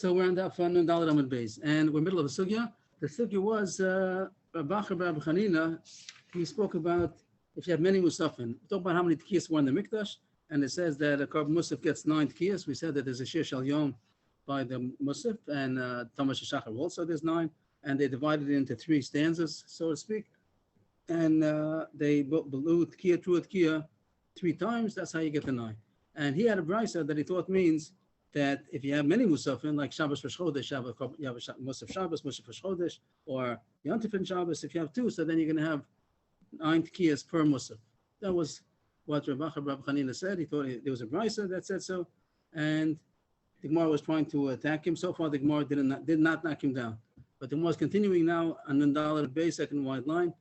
So we're on that fun and Dalit Amud Beis, and we're middle of a sugya. The sugya was Rabbi Chanina. He spoke about if you have many musafin. We talked about how many tkiyas were in the mikdash, and it says that a korban musaf gets 9 tkiyas. We said that there's a shir shel yom by the musaf, and Tamash Shachar also there's 9, and they divided it into 3 stanzas, so to speak, and they blew tkiya through a tkiya 3 times. That's how you get the 9. And he had a brisa that he thought means that if you have many musafin, like Shabbos Rosh Chodesh, you have a Musaf Shabbos, Musaf Rosh Chodesh, or Yontif Shabbos, if you have 2, so then you're going to have 9 tkiyas per musaf. That was what Rabbi Chanina said. He thought there was a brisa that said so, and the Gemara was trying to attack him. So far, the Gemara did not knock him down. But the Gemara is continuing now on Nandal Bay, second wide line,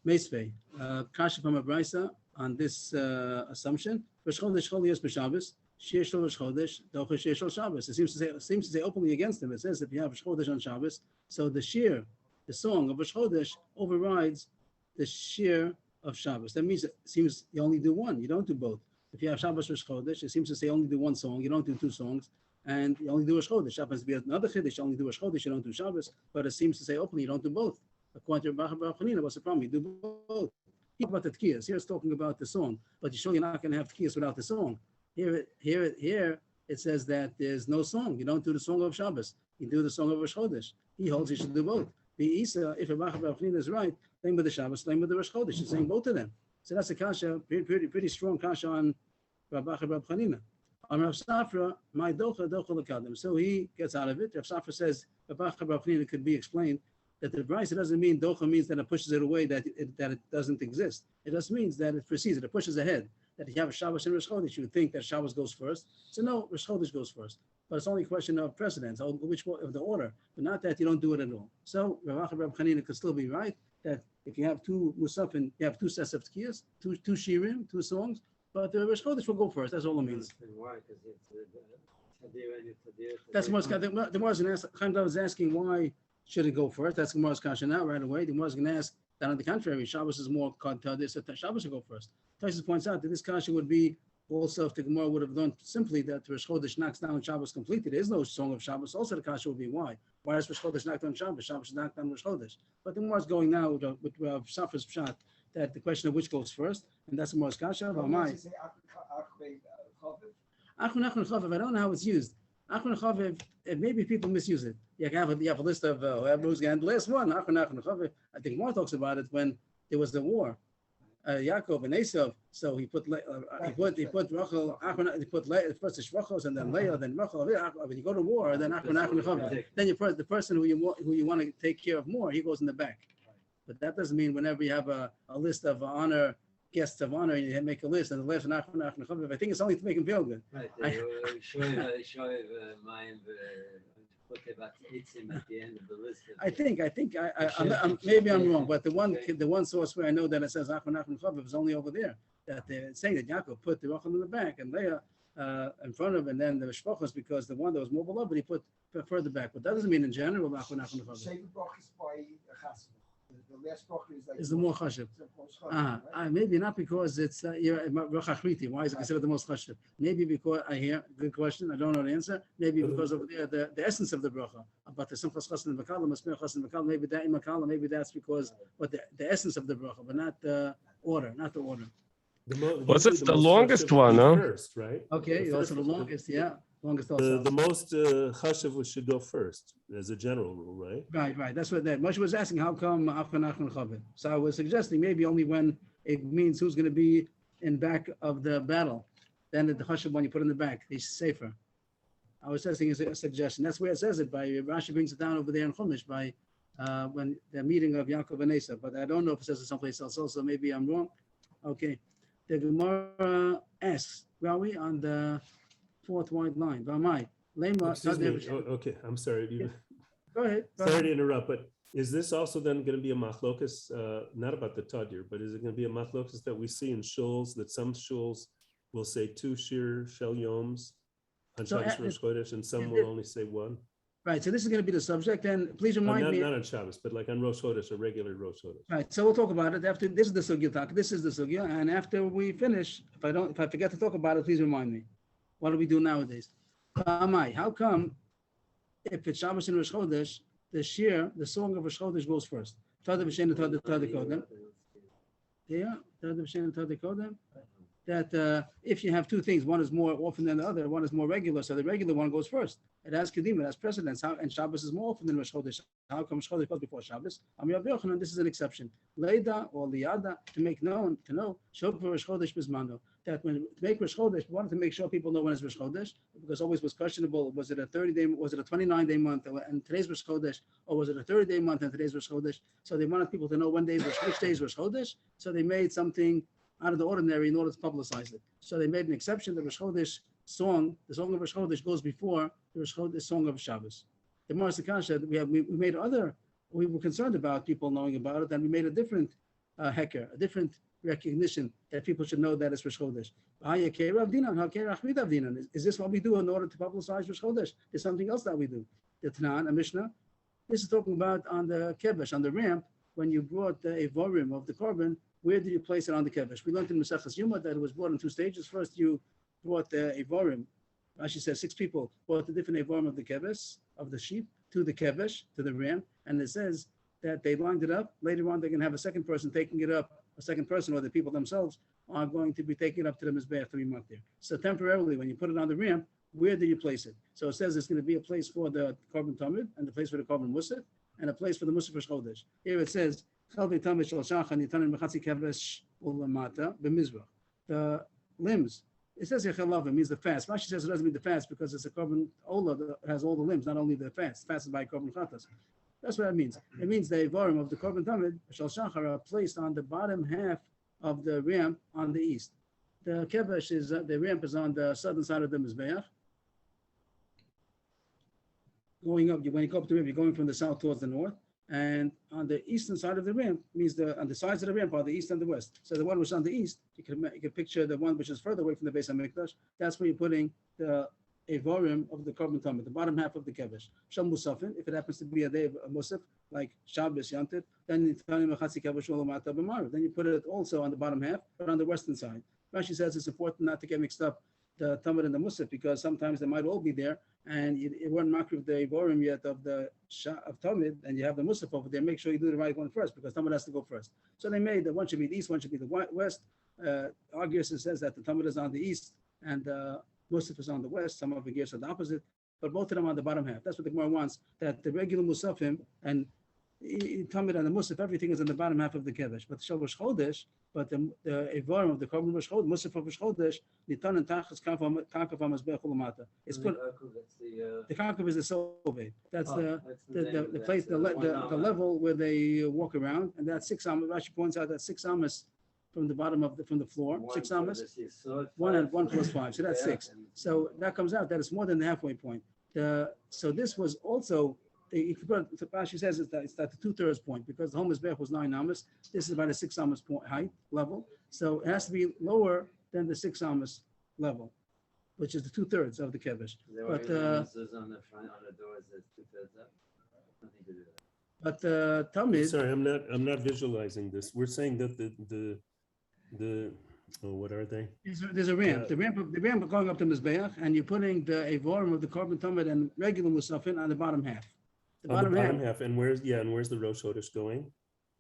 Meisvei, Kasha from a brisa on this assumption. Rosh Chodesh Chol Yes B'Shabbos. Shir Shel Rosh Chodesh, Docha Shir Shel Shabbos. It seems to say openly against him. It says if you have Rosh Chodesh on Shabbos, so the shir, the song of Rosh Chodesh overrides the shir of Shabbos. That means it seems you only do one. You don't do both. If you have Shabbos Rosh Chodesh, it seems to say only do one song. You don't do 2 songs, and you only do Rosh Chodesh. Shabbos be another chiddush. You only do Rosh Chodesh. You don't do Shabbos. But it seems to say openly you don't do both. According to Rabbi Chanina, what's the problem? You do both. Think about the tkiyas. Here it's talking about the song, but you're sure you're not going to have tkiyas without the song. Here, it says that there's no song. You don't do the song of Shabbos. You do the song of Rosh Chodesh. He holds you should do both. The Isa, if Rabbi Chanina is right, same with the Shabbos, same with the Rosh Chodesh. He's saying both of them. So that's a kasha, pretty strong kasha on Rabbi Chanina. On Rav Safra, my docha l'kadam. So he gets out of it. Rav Safra says Rabbi Chanina could be explained that the brisa doesn't mean docha means that it pushes it away, that it doesn't exist. It just means that it precedes it. It pushes ahead. That if you have a Shabbos and Rosh Chodesh, you would think that Shabbos goes first. So no, Rosh Chodesh goes first. But it's only a question of precedence, which of the order, but not that you don't do it at all. So Rabbi Chanina could still be right that if you have 2 musafin, you have 2 sets of tkiyas, 2 shirim, 2 songs, but the Rosh Chodesh will go first. That's all it means. Why? Because it's That's the Gemara was asking why should it go first. That's Gemara's kasha now right away. The Gemara is going to ask that on the contrary, Shabbos is more this, that Shabbos should go first. Tyson points out that this kasha would be also if the Gemara would have done simply that Rosh Chodesh knocks down Shabbos completely. There is no song of Shabbos. Also, the kasha would be why? Why is Rosh Chodesh knocked down Shabbos? Shabbos is knocked down Rosh Chodesh. But the Gemara is going now with Safra's pshat that the question of which goes first, and that's the Gemara's kasha. Achun Achun Chaviv. I don't know how it's used. Achun Chaviv. Maybe people misuse it. You have a list of who's going to the last one. Achun Chaviv. I think Gemara talks about it when there was the war. Yaakov and Esav, so he put Rachel, he put first the Shvachos and then Leah, then Rachel. When you go to war, then then the person who you want to take care of more, he goes in the back. But that doesn't mean whenever you have a list of honor, guests of honor, you make a list and the last one I think it's only to make him feel good. Right. At the end of the list. I think maybe I'm wrong, but the one source where I know that it says Achon Chaviv is only over there. That they're saying that Yaakov put the Rachel in the back and Leah in front of, and then the Shvachos because the one that was more beloved he put further back. But that doesn't mean in general Achon Chaviv. Second bracha is by Chassid. The last bracha is like. Is the more chashiv. Maybe not because it's bracha achriti. Why is it considered the most chashiv? Maybe because I hear good question. I don't know the answer. Maybe because of the essence of the bracha. But the simchas chassid and bakalim, masmir chassid and bakalim. Maybe that in bakalim. Maybe that's because what the essence of the bracha, but not the order. Not the order. Was it the longest one? Huh? First, right? Okay, also the longest. Yeah. Longest the most chashiv should go first, as a general rule, right? Right. That's what that Moshe was asking. How come Achon Chaviv? So I was suggesting maybe only when it means who's going to be in back of the battle. Then the chashiv one you put in the back, he's safer. I was testing a suggestion. That's where it says it. By Rashi brings it down over there in Chumash by when the meeting of Yaakov and Esav. But I don't know if it says it someplace else. Also, maybe I'm wrong. Okay. The Gemara asks, where are we on the 4th wide line? Okay, I'm sorry. Go ahead. Sorry to interrupt, but is this also then going to be a machlokas, not about the tadir, but is it going to be a machlokas that we see in shuls, that some shuls will say 2 shir shel yoms on Shabbos Rosh Chodesh, and some will only say 1? Right, so this is going to be the subject, and please remind me. Not on Shabbos, but like on Rosh Chodesh, a regular Rosh Chodesh. Right, so we'll talk about it after. This is the sugya talk. This is the sugya, and after we finish, if I forget to talk about it, please remind me. What do we do nowadays? How come if it's Shabbos and Rosh Chodesh, the shir, the song of Rosh Chodesh goes first. Tada b'shen tada kodem. Yeah, tada b'shen tada kodem. That if you have two things, one is more often than the other, one is more regular, so the regular one goes first. It has kedima, it has precedence. And Shabbos is more often than Rosh Chodesh. How come Rosh Chodesh goes before Shabbos? Rabbi Yochanan, this is an exception. Leida or liyada, to make known, to know, shok for Rosh Chodesh bismano. That when to make Rosh Chodesh, we wanted to make sure people know when it's Rosh Chodesh, because always was questionable. Was it a 30-day? Was it a 29-day month? And today's Rosh Chodesh, or was it a 30-day month and today's Rosh Chodesh? So they wanted people to know when days, which days Rosh Chodesh. So they made something out of the ordinary in order to publicize it. So they made an exception. The Rosh Chodesh song, the song of Rosh Chodesh, goes before the Rosh Chodesh song of Shabbos. The Gemara Sakasha, we made other. We were concerned about people knowing about it, and we made a different hecker, a different recognition that people should know that it's Rosh Chodesh. Is this what we do in order to publicize Rosh Chodesh? There's something else that we do. The Tanan, a Mishnah. This is talking about on the kevesh, on the ramp, when you brought the evorim of the korban. Where did you place it on the kevesh? We learned in Maseches Yuma that it was brought in two stages. First, you brought the evorim. Rashi says 6 people brought the different evorim of the kevesh, of the sheep, to the kevesh, to the ram, and it says that they lined it up. Later on, they're going to have a second person taking it up. A second person, or the people themselves, are going to be taking it up to the mizbeach to be marked there. So temporarily, when you put it on the ramp, where do you place it? So it says it's going to be a place for the korban tamid, and a place for the korban musaf, and a place for the musaf for chodesh. Here it says the limbs. It says Yechalav, means the fast. Rashi says it doesn't mean the fast because it's a korban ola that has all the limbs, not only the fast. Fast is by korban chatas. That's what it means. It means the evarim of the korban tamid shal shachar are placed on the bottom half of the ramp on the east. The kevesh is the ramp is on the southern side of the mizbeach. Going up, when you go up the ramp, you're going from the south towards the north. And on the eastern side of the ramp means on the sides of the ramp are the east and the west. So the one which is on the east, you can picture the one which is further away from the base of Mikdash. That's where you're putting the evorim of the korban tamid, the bottom half of the kevesh. Shal musafin, if it happens to be a day of a musaf, like Shabbos Yantiv, then you put it also on the bottom half, but on the western side. Rashi says it's important not to get mixed up the tamid and the musaf because sometimes they might all be there, and you weren't makriv the evorim yet of the of tamid, and you have the musaf over there. Make sure you do the right one first because tamid has to go first. So they made that one should be the east, one should be the west. Argues says that the tamid is on the east and the musaf is on the west. Some of the gears are the opposite, but both of them on the bottom half. That's what the Gemara wants. That the regular musafim and tamid and the musaf, everything is on the bottom half of the kevesh. But the Rosh Chodesh, but the evarim of the korban Rosh Chodesh, musaf of Rosh Chodesh, nitan and tachas kakav hamazbeach ulamata. It's put. The kakav is the soved. That's the place, the level where they walk around, and that's 6 amas. Rashi points out that 6 amas from the bottom of from the floor, 6 amas, 1 and 1 plus 5, so that's 6. So that comes out that it's more than the halfway point. So this was also. Rashi says it's at the 2/3 point because the home mizbeach was 9 amas. This is about a 6 amas point height level, so it has to be lower than the 6 amas level, which is the 2/3 of the kevesh. But on the front on the doors that's 2/3 up. Nothing to do with that. But tamid. Sorry, I'm not visualizing this. We're saying that the what are they? There's a ramp. The ramp going up to mizbeach, and you're putting the evorim of the korban tamid and regular musafin on the bottom half. The bottom half. And where's the Rosh Chodesh going?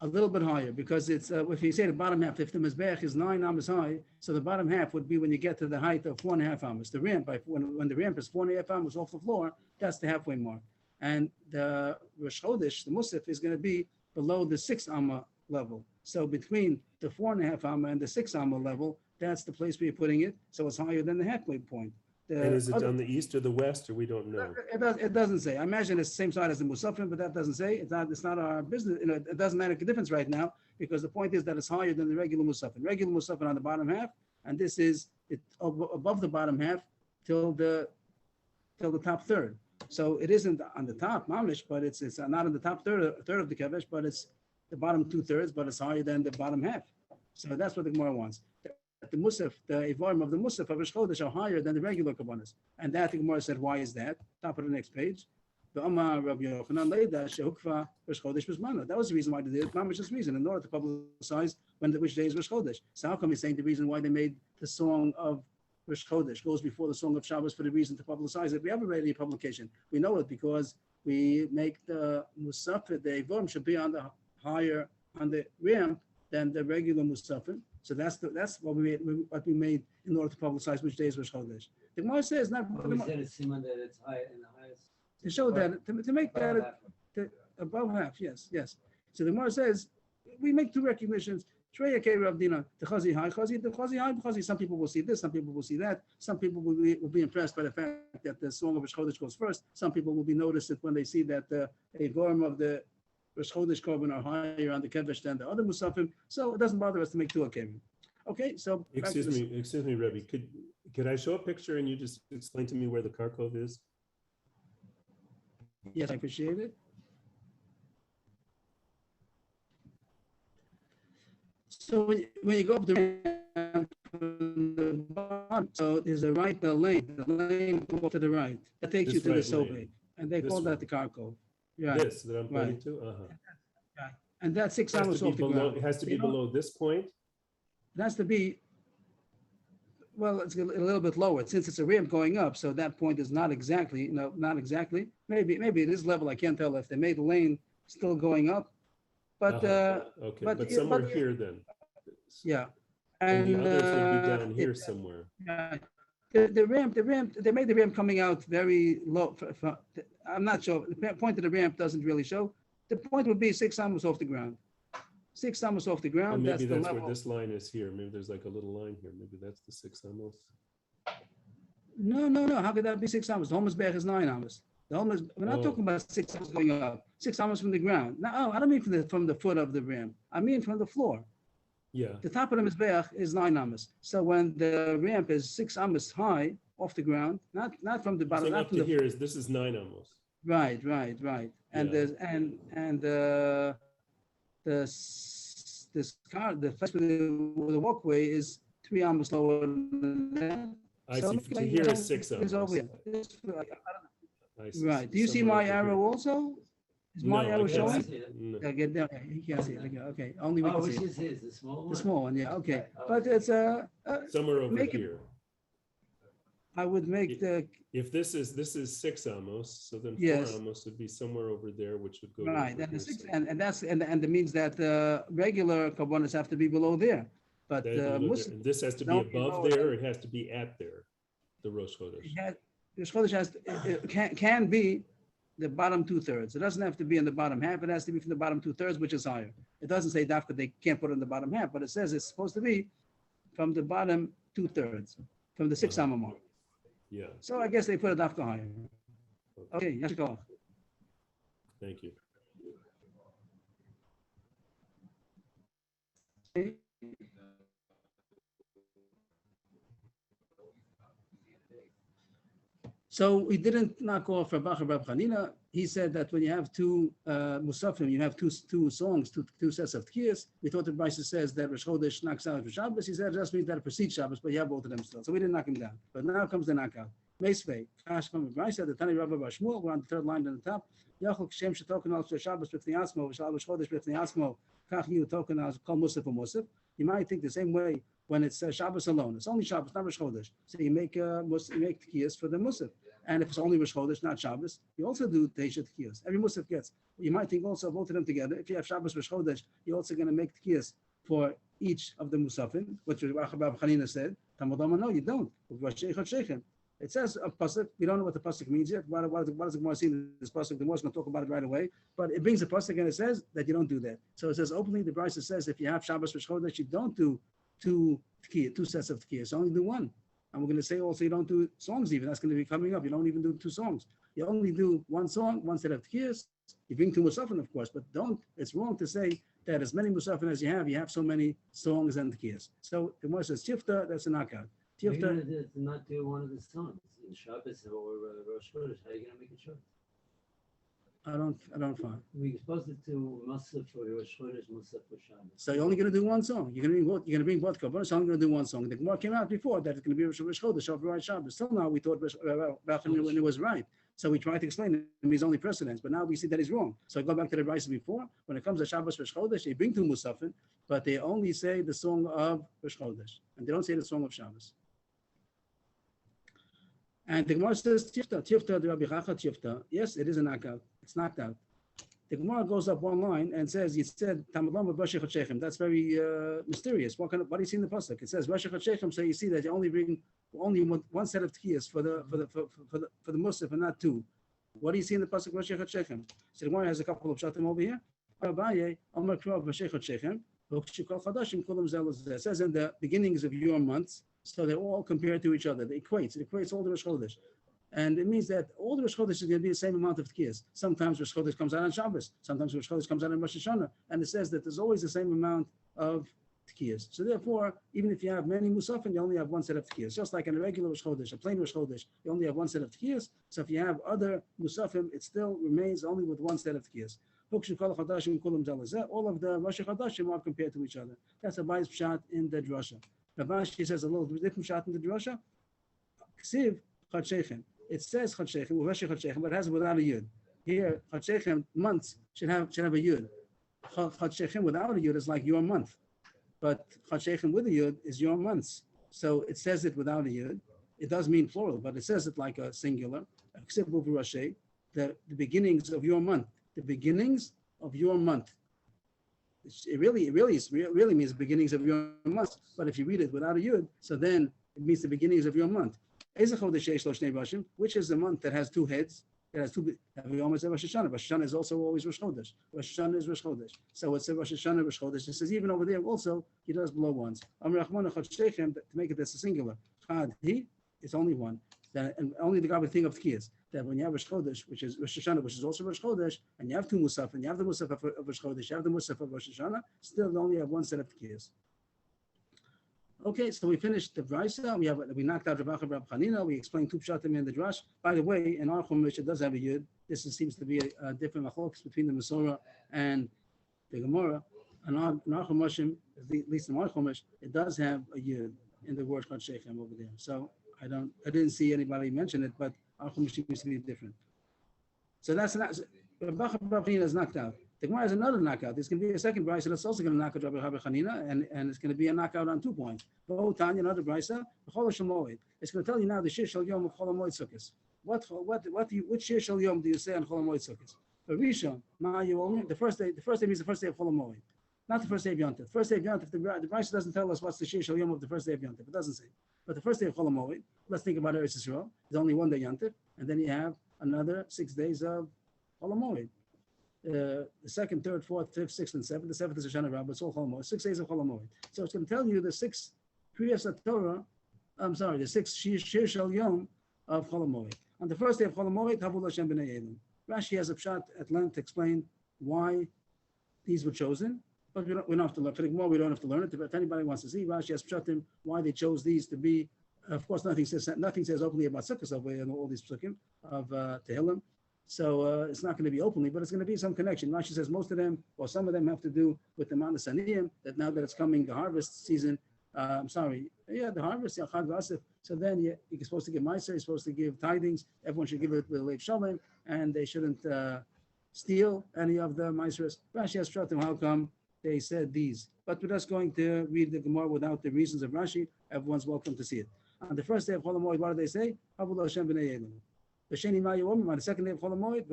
A little bit higher because it's if you say the bottom half, if the mizbeach is 9 amas high, so the bottom half would be when you get to the height of 4.5 amas. The ramp, when the ramp is 4.5 amas off the floor, that's the halfway mark. And the Rosh Chodesh, the musaf, is going to be below the 6 amma level. So between the 4.5 amma and the 6 amma level, that's the place where you're putting it. So it's higher than the halfway point. And is it on the east or the west, or we don't know? It doesn't say. I imagine it's the same side as the musafin, but that doesn't say. It's not our business. It doesn't make a difference right now because the point is that it's higher than the regular musafin. Regular musafin on the bottom half, and this is it above the bottom half till the top third. So it isn't on the top mamish, but it's not in the top third of the kevesh, but it's the bottom 2/3, but it's higher than the bottom half. So that's what the Gemara wants. The musaf, the evarim of the musaf of Rosh Chodesh are higher than the regular kabbanas, and that the Gemara said, why is that? Top of the next page. The Amar Rabbi Yochanan Leida Shehukva Rosh Chodesh Bismana. That was the reason why they did it. Mamish's reason in order to publicize which day is Rosh Chodesh. So how come he's saying the reason why they made the song of Rosh Chodesh goes before the Song of Shabbos for the reason to publicize it. We have a radio publication. We know it because we make the Musafir, the Evom should be on the higher, on the ramp than the regular Musafir. So that's what we made in order to publicize which day is Rosh Chodesh. The Gemara says not. We said it's Simon that it's high in the highest. To show that, to make Above that above half, yes. So the Gemara says we make two recognitions. Shreya Kei Rav Dina, the Chazi High, Chazi, the Chazi High, Chazi. Some people will see this, some people will see that. Some people will be impressed by the fact that the song of Rosh Chodesh goes first. Some people will be noticed that when they see that the Evorim of the Rosh Chodesh Korban are higher on the Kedesh than the other Musafim. So it doesn't bother us to make two Akevim. Okay, so Excuse me, Rebbe. Could I show a picture and you just explain to me where the Kharkov is? Yes, I appreciate it. So when you go up the ramp from the bottom, so there's a right lane. The lane goes to the right. That takes you This to the right Sobe. lane. And they This call one. that the Kharkov. Right. This that I'm pointing to? Right. And that's 6 It has hours to be off the below, ground. it has to be You know, below this point? It has to be, well, it's a little bit lower since it's a ramp going up. So that point is not exactly, not exactly. Maybe it is level. I can't tell if they made the lane still going up. But Okay, but somewhere here then. yeah. And the others would be down it- here somewhere. The ramp, they made the ramp coming out very low. I'm not sure. The point of the ramp doesn't really show. The point would be 6 amos off the ground. 6 amos off the And ground. maybe That's the that's level. where this line is here. Maybe there's like a little line here. Maybe that's the 6 amos. No. How could that be 6 amos? The Homeless Berg is 9 amos. We're not Oh. talking about 6 amos going up. 6 amos from the ground. No, I don't mean from the foot of the ramp. I mean from the floor. Yeah, The top of the Mizbeach is 9 amos. So when the ramp is 6 amos high off the ground, not from the bottom, so not up from to the here is, this is 9 amos. right. And Yeah. there's and this car, the place where the walkway is 3 amos lower than that. I So see, look to like, here you is know, 6 it's over amos. here. I see, Right. Do you see somewhere my over arrow here. also? Is No, my I arrow can't showing? see it. No. Yeah, get down. He can't see it. Okay, only we Oh, can which see it. is his, the small one? The small one, yeah, okay. Oh. But it's Somewhere over make it- here. I would make the If this is 6 amos, so then 4 Yes. amos would be somewhere over there, which would go. to right, over and the here 6 somewhere. and that's and it means that regular carbonates have to be below there, but That is below there. Muslim And this has to be don't be above lower there, or than- it has to be at there, the Rosh Chodesh. Rosh Chodesh can be the bottom 2/3. It doesn't have to be in the bottom half. It has to be from the bottom 2/3, which is higher. It doesn't say dafka they can't put it in the bottom half, but it says it's supposed to be from the bottom 2/3, from the 6 amma mark. Yeah, So I guess they put it dafka higher. Okay, let's go. thank you. So we didn't knock off Rabbi Chanina. He said that when you have two musafim, you have two songs, two sets of tkiyas. We thought the Brisa says that Rosh Chodesh knocks out for Shabbos. He said it just means that it precedes Shabbos, but you have both of them still. So we didn't knock him down. But now comes the knockout. Meisvei, Kash from Brisa, the Tani Rabbi Bashmuel, we're on the third line on the top. Yachol Shem Shetoken al Shabbos B'fnei Asmo, Shabbos Chodesh B'fnei Asmo, Kach Yu Token al Kol Musaf or Musaf. You might think the same way when it's Shabbos alone. It's only Shabbos, not Rosh Chodesh. So you make tkiyas for the Musaf. And if it's only Rosh Chodesh, not Shabbos, you also do Teisha tkiyas. Every Musaf gets. You might think also both of them together. If you have Shabbos, Rosh Chodesh, you're also going to make tkiyas for each of the Musafim, which Rabbi Chanina said. Tamadama, no, you don't. It says a pasuk. We don't know what the pasuk means yet. What does the Gemara see in this pasuk? The Gemara is going to talk about it right away. But it brings a pasuk and it says that you don't do that. So it says openly. The Brisa says if you have Shabbos Rosh Chodesh, you don't do two sets of tkiyas. You only do one. And we're going to say also you don't do songs even. That's going to be coming up. You don't even do 2 songs. You only do 1 song, 1 set of tkiyas. You bring 2 musafin, of course, but don't. It's wrong to say that as many musafin as you have so many songs and tkiyas. So the Gemara says tifta, that's a knockout. You're Tifta. gonna not do one of the songs in Shabbos or Rosh Chodesh. How are you gonna make a choice? I don't find. We're supposed to do Musaf for Rosh Chodesh, Musaf for Shabbos. So you're only going to do 1 song. You're going to bring both carbonates. I'm going to do 1 song. The Gemara came out before that it's going to be Rosh Chodesh, override Shabbos. Still now we thought when it was right. So we tried to explain him his only precedence, but now we see that he's wrong. So I go back to the Brisa before. When it comes to Shabbos Rosh Chodesh, they bring 2 musafin, but they only say the song of Rosh Chodesh, and they don't say the song of Shabbos. And the Gemara says, Tifta, Tifta, the Rabbi Chacha, Tifta. Yes, it is a knockout. It's knocked out. The Gemara goes up one line and says, "You said Tamalam Rosh Chachechem." That's very mysterious. What do you see in the pasuk? It says Rosh Chachechem, so you see that you only bring one set of tkiyas for the musaf and not two. What do you see in the pasuk Rosh Chachechem? So the Gemara has a couple of shatim over here. It says in the beginnings of your months, so they're all compared to each other. It equates all the Rosh Chodesh. And it means that all the Rosh Chodesh is going to be the same amount of tkiyas. Sometimes Rosh Chodesh comes out on Shabbos. Sometimes Rosh Chodesh comes out on Rosh Hashanah. And it says that there's always the same amount of tkiyas. So therefore, even if you have many musafim, you only have one set of tkiyas. Just like in a regular Rosh Chodesh, a plain Rosh Chodesh, you only have one set of tkiyas. So if you have other musafim, it still remains only with one set of tkiyas. All of the Rosh Chodeshim are compared to each other. That's a bias pshat in the drasha. Ravashi says a little different pshat in the drasha. Ksiv Chadshechem. It says Chadshechem, Rosh Chadshechem, but it has it without a yud. Here, Chadshechem months should have a yud. Chadshechem without a yud is like your month, but Chadshechem with a yud is your months. So it says it without a yud. It does mean plural, but it says it like a singular. The beginnings of your month. The beginnings of your month. It really means the beginnings of your month. But if you read it without a yud, so then it means the beginnings of your month. Which is the month that has two heads? It has two. Rosh Hashanah. Rosh Hashanah is also always Rosh Chodesh. Rosh Hashanah is Rosh Chodesh. So it's a Rosh Hashanah, Rosh Chodesh. It says even over there also he does below ones. To make it that's a singular. It's only one. And only the guy would think of tkiyas. That when you have Rosh Chodesh, which is Rosh Hashanah, which is also Rosh Chodesh, and you have two musaf, and you have the musaf of Rosh Chodesh, you have the musaf of Rosh Hashanah, still you only have one set of tkiyas. Okay, so we finished the Brisa. We knocked out Rav Chanina. We explained two pshatim in the drash. By the way, in our Chumash, it does have a yud. This seems to be a different machlokes between the Masorah and the Gemara. And in our Chumashim, at least in our Chumash, it does have a yud in the word Chad Shechem over there. So I didn't see anybody mention it, but our Chumash seems to be different. So that's Rav Chanina is knocked out. The Gemara has another knockout. There's going to be a second brisa that's also going to knock out Rabbi Chanina, and it's going to be a knockout on 2 points. Tanya, another brisa. It's going to tell you now the Shir Shal Yom of Chol HaMoed Sukkos. Which Shir Shal Yom do you say on Chol HaMoed Sukkos? The first day means the first day of Chol HaMoed, not the first day of Yontif. First day of Yontif, the brisa doesn't tell us what's the Shir Shal Yom of the first day of Yontif. It doesn't say. But the first day of Chol HaMoed, let's think about Eretz Yisrael. There's only one day Yontif, and then you have another 6 days of Chol HaMoed. The second, third, fourth, fifth, sixth, and seventh. The seventh is Hoshana Rabbah. It's all Chol HaMoed. 6 days of Chol HaMoed. So it's going to tell you the 6 Kriyas Torah. The 6 Shir Shal Yom of Chol HaMoed. On the first day of Chol HaMoed, Havul Hashem B'nai Elim. Rashi has a pshat at length to explain why these were chosen, but we don't have to learn. For the Gemara, we don't have to learn it. If anybody wants to see, Rashi has pshatim why they chose these to be. Of course, nothing says openly about Sukkot over in all these psukim of Tehillim. So it's not going to be openly, but it's going to be some connection. Rashi says most of them, or some of them, have to do with the Mount of Saniyim, that now that it's coming, the harvest season, the harvest, Chag V'Asif. So then you're supposed to give Meiser, you're supposed to give tidings, everyone should give it with Leiv Shalom, and they shouldn't steal any of the Meisers. Rashi has shot them how come they said these. But we're just going to read the Gemara without the reasons of Rashi. Everyone's welcome to see it. On the first day of Chol HaMoed, what do they say? Havul Hashem B'nai Elim. On the second day of Chol HaMoed,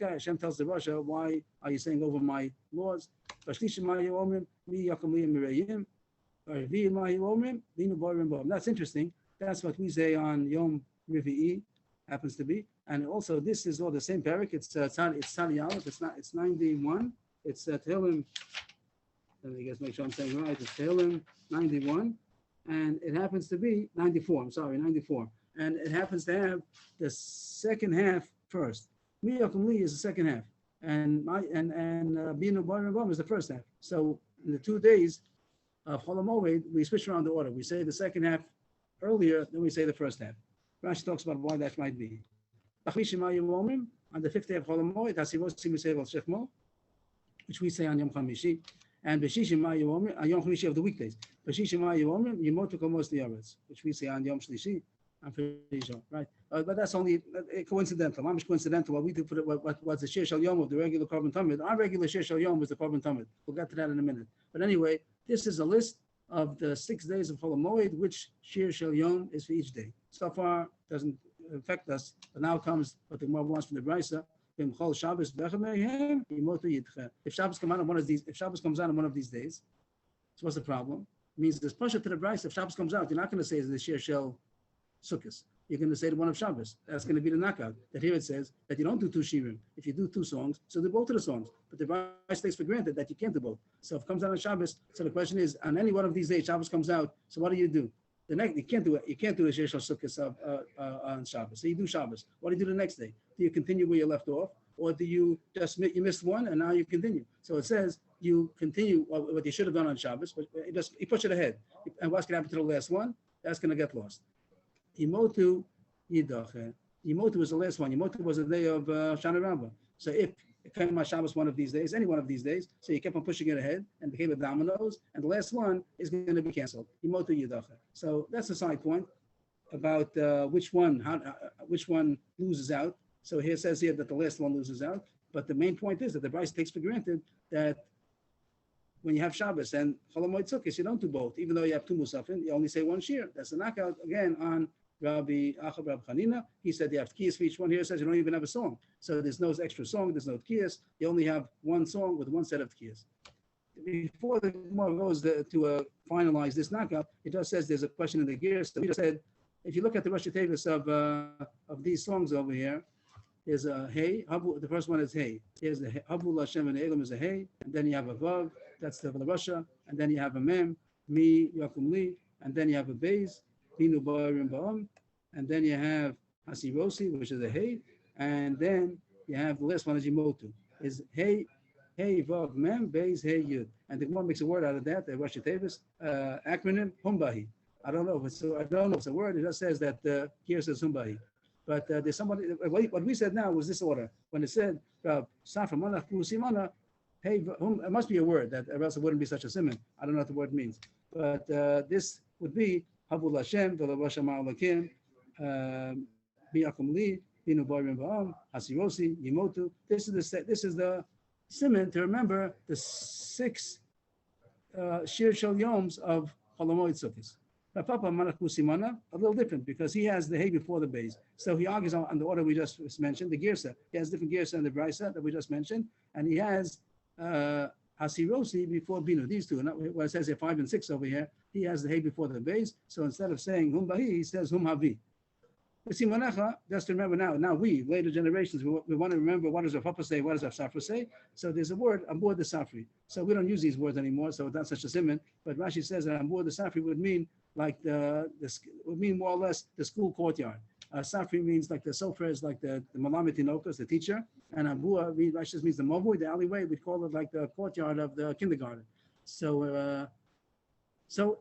Hashem tells the Rasha, why are you saying over my laws? That's interesting. That's what we say on Yom Revi'i, happens to be. And also, this is all the same parak. It's Tzadi Aleph. It's 91. It's Tehillim. Let me just make sure I'm saying right. It's Tehillim 91. And it happens to be 94. 94. And it happens to have the second half first. Miyakum Li is the second half, and Binu Bar Bam is the first half. So in the 2 days of Chol HaMoed, we switch around the order. We say the second half earlier, then we say the first half. Rashi talks about why that might be. On the 5th day of Chol HaMoed, which we say on Yom Chamishi, and B'Shishim Ma'ayom on Yom Chamishi of the weekdays. B'Shishim Ma'ayom Yimotu Komos Liyaretz, which we say on Yom Shlishi. I'm pretty sure, right? But that's only coincidental. I'm coincidental. What we do for what's the Shir Shal Yom of the regular Korban Tamid. Our regular Shir Shal Yom was the Korban Tamid. We'll get to that in a minute. But anyway, this is a list of the 6 days of Chol Hamoed, which Shir Shel Yom is for each day. So far, doesn't affect us, but now comes what the Gemara wants from the Brisa. If Shabbos comes out on one of these, if Shabbos comes out on one of these days, so what's the problem? It means there's pressure to the Brisa. If Shabbos comes out, you're not going to say it's the Shir Shel Sukkos. You're going to say the one of Shabbos. That's going to be the knockout. That here it says that you don't do 2 shirim. If you do 2 songs, so do both of the songs. But the Brisa takes for granted that you can't do both. So if it comes out on Shabbos, so the question is, on any one of these days, Shabbos comes out. So what do? The next, you can't do it. You can't do a Shir Shel Sukkos on Shabbos. So you do Shabbos. What do you do the next day? Do you continue where you left off, or do you just you missed one and now you continue? So it says you continue what you should have done on Shabbos, but you push it ahead. And what's going to happen to the last one? That's going to get lost. Yimotu Yidache. Yimotu was the last one. Yimotu was the day of Shana Rabbah. So if it came on Shabbos one of these days, any one of these days, so you kept on pushing it ahead and became a dominoes, and the last one is going to be canceled. Yimotu Yidache. So that's a side point about which one loses out. So here it says here that the last one loses out, but the main point is that the Brisa takes for granted that when you have Shabbos and Chol Hamoed Sukkos, you don't do both. Even though you have 2 musafin, you only say 1 shir. That's a knockout again on Rabbi Chanina. He said you have tkiyas for each one. Here it says you don't even have a song. So there's no extra song, there's no tkiyas. You only have 1 song with 1 set of tkiyas. Before the Gemara goes to finalize this knockout, it just says there's a question in the gears. So we just said, if you look at the Rosh Tevis of these songs over here, there's a hey. The first one is hey. Here's the Habu Hashem and Elam is a hey, and then you have a vav. That's the Russia, and then you have a mem, mi yakum li, and then you have a beis, binu ba'arim ba'am, and then you have hasirosi, which is a hey, and then you have the last one is yimotu, is hey, vav mem, beis, hey yud, and the Gemara makes a word out of that. The Rosh Tevis acronym humbahi. I don't know if it's a word. It just says that here says humbahi. But there's somebody, what we said now was this order. When it said, Safra Manach Simana, hey, it must be a word, that or else it wouldn't be such a simon. I don't know what the word means. But this would be Habul Hashem, V'la Rasha Ma'alakim, Bi'akum Li, Binu Barim Ba'am, Hasirosi, Yimotu. This is the simon to remember the 6 Shir Shel Yoms of Chol Hamoed Sukkos. Papa Manach Simana, a little different because he has the hay before the base. So he argues on the order we just mentioned, the girsa. He has different girsa in the brisa that we just mentioned, and he has hasirosi before binu. These two, not what it says here 5 and 6 over here. He has the hay before the base. So instead of saying hum bahi, he says hum havi. Just remember now we later generations we want to remember what does our Papa say, what does our Safra say. So there's a word aboard the Safri. So we don't use these words anymore. So it's not such a simon. But Rashi says that aboard the Safri would mean like would mean more or less the school courtyard. Safri means like the sofer is like the Malamet Tinokas, the teacher, and Abua Rashi means the Mavui, the alleyway. We'd call it like the courtyard of the kindergarten. So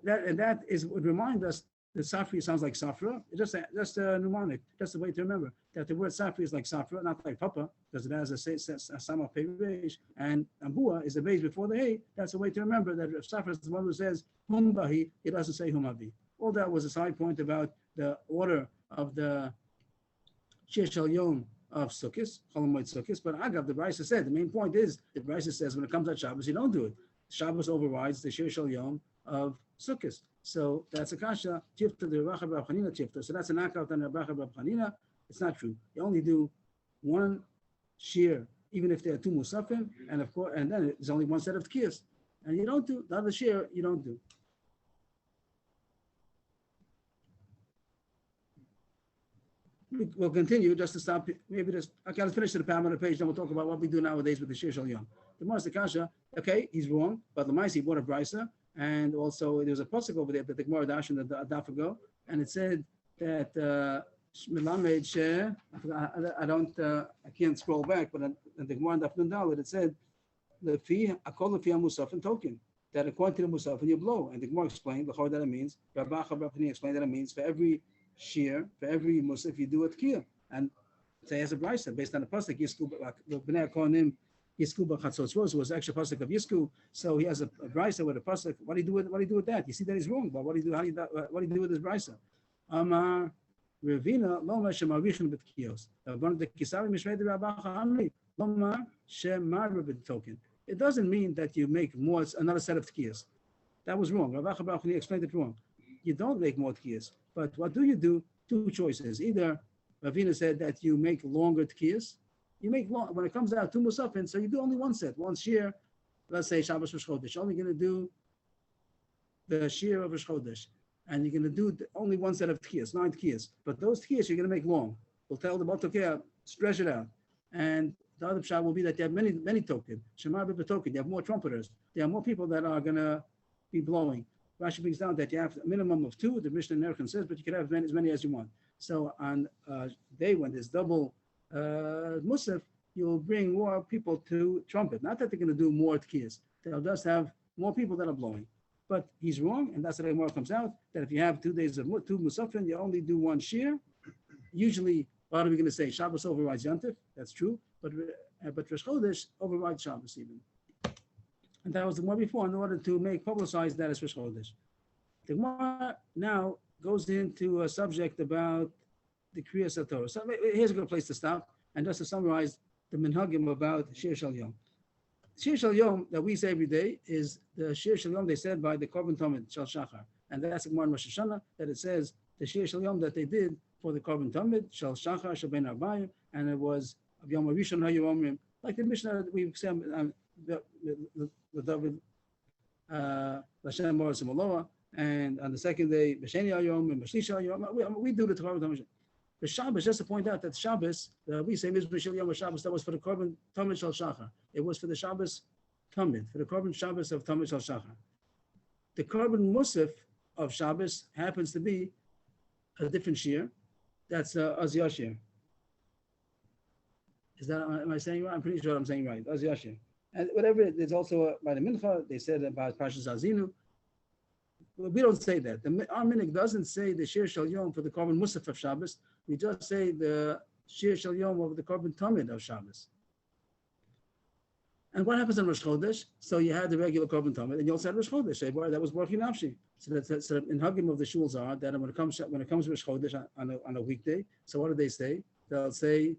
that would remind us that Safri sounds like Safra. It's just a mnemonic, just a way to remember that the word Safri is like Safra, not like Papa, because it has a Sama Peiresh, and Ambua is the base before the Hay. That's a way to remember that if Safra is the one who says Humbahi, it doesn't say Humavi. All that was a side point about the order of the Shir Shel Yom of Sukkos, Chol Hamoed Sukkos. But Agav, the Brisa said, the main point is, the Brisa says when it comes to Shabbos, you don't do it. Shabbos overrides the Shir Shel Yom of Sukkos. So that's a kasha, tifta the Racha Bar Chanina tifta. So that's a knockout on the Racha Bar Chanina. It's not true. You only do 1 shir, even if there are 2 musafim, and of course, and then there's only 1 set of tkiyas. And you don't do the other shir, you don't do. We'll continue just to stop. Maybe just okay. Let's finish the palm on the page. Then we'll talk about what we do nowadays with the Shir Shel Yom. The Mars Kasha. Okay, he's wrong, but the Maisi bought a brisa, and also there's a pasuk over there that the Gemara Dash and the Daf ago, and it said that Melamed I can't scroll back, but the Gemara Daf Nundal it said the fee akol lefi musaf and token that according to the musaf and you blow, and the Gemara explained the that it means. Rabbi Chabar explained that it means for every shear, for every musaf you do a tkiyah, and say as a brisa based on the pasuk Yisku b'nei Kohanim Yisku b'chatzos rosh was extra pasuk of Yisku, so he has a brisa with a pasuk. What do you do with that? You see that he's wrong, but what do you do with this brisa? Amar Ravina Loma Shemarichin b'tkiyos. The Kisari Mishrei the Rabbacha Amri Loma Shemar b'token. It doesn't mean that you make more another set of tkiyos. That was wrong. Rav Acha Bar Chanina explained it wrong. You don't make more tkiyas. But what do you do? Two choices. Either Ravina said that you make longer tkiyas. You make long, when it comes out two musafin, so you do only one set, one shear. Let's say Shabbos Rosh Chodesh. You're only going to do the shear of Rosh Chodesh. And you're going to do only one set of tkiyas, 9 tkiyas. But those tkiyas you're going to make long. We'll tell the Baltokeh, stretch it out. And the other pshat will be that you have many token. Shema b'token. You have more trumpeters. There are more people that are going to be blowing. Rashi brings down that you have a minimum of 2. The Mishnah Nerchen says, but you can have as many as you want. So on day when there's double musaf, you'll bring more people to trumpet. Not that they're going to do more tkiyas. They'll just have more people that are blowing. But he's wrong, and that's the way more comes out, that if you have 2 days of 2 musafin, you only do 1 shear. Usually, what are we going to say? Shabbos overrides Yantif. That's true. But Rosh Chodesh overrides Shabbos even. And that was the more before in order to make publicized that as Rosh Chodesh. The Gemara now goes into a subject about the Kriyas HaTorah. So here's a good place to stop. And just to summarize the minhagim about Shir Shal Yom. Shir Shal Yom that we say every day is the Shir Shal Yom they said by the Korban Tamid Shal Shachar. And that's the Gemara in Rosh Hashanah that it says the Shir Shal Yom that they did for the Korban Tamid Shal Shachar Shal Ben Arbayim, and it was of Yom Rishon HaYomim, like the Mishnah that we've said the David Lashem Moras Maloa, and on the second day B'Sheni HaYom and B'Shlish HaYom. We do the Korban Tamid. The Shabbos, just to point out that Shabbos, we say Mizbeach Shel Yom Shabbos, that was for the Korban Tamid Shal Shachar. It was for the Shabbos Tamid, for the Korban Shabbos of Tamid Shal Shachar. The Korban Musaf of Shabbos happens to be a different shear. That's Az Yashir. Is that, am I saying right? I'm pretty sure I'm saying right. Az Yashir. And whatever, there's also by the Mincha, they said about Parshas Azinu. We don't say that. Our minhag doesn't say the Shir Shal Yom for the Korban Musaf of Shabbos. We just say the Shir Shal Yom of the Korban Tamid of Shabbos. And what happens on Rosh Chodesh? So you had the regular Korban Tamid, and you also had Rosh Chodesh. That was working Nafshi. So in Hagim of the shuls are that when it comes to Rosh Chodesh on a weekday, so what do they say? They'll say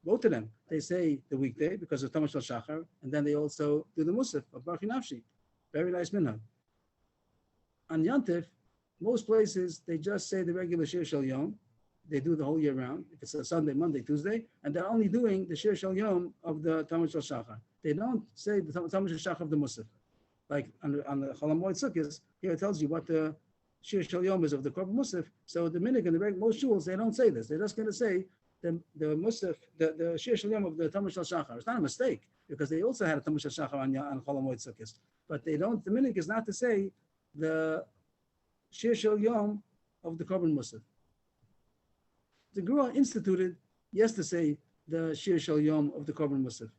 both of them. They say the weekday because of Tamid Shal Shachar, and then they also do the Musaf of Barchi Nafshi. Very nice minhag. On Yantif, most places they just say the regular Shir Shal Yom. They do the whole year round. If it's a Sunday, Monday, Tuesday, and they're only doing the Shir Shal Yom of the Tamid Shal Shachar. They don't say the Tamid Shal Shachar of the Musaf. Like on the Chol HaMoed Sukkos, here it tells you what the Shir Shal Yom is of the Korban Musaf. So the minhag and the most shuls, they don't say this. They're just going to say the Musaf, the Shir Shal Yom of the Tamid Shal Shachar. It's not a mistake because they also had a Tamid Shal Shachar on Chol HaMoed Sukkos. But they don't. The minhag is not to say the Shir Shal Yom of the Korban Musaf. The Gura instituted, yes, to say the Shir Shal Yom of the Korban Musaf.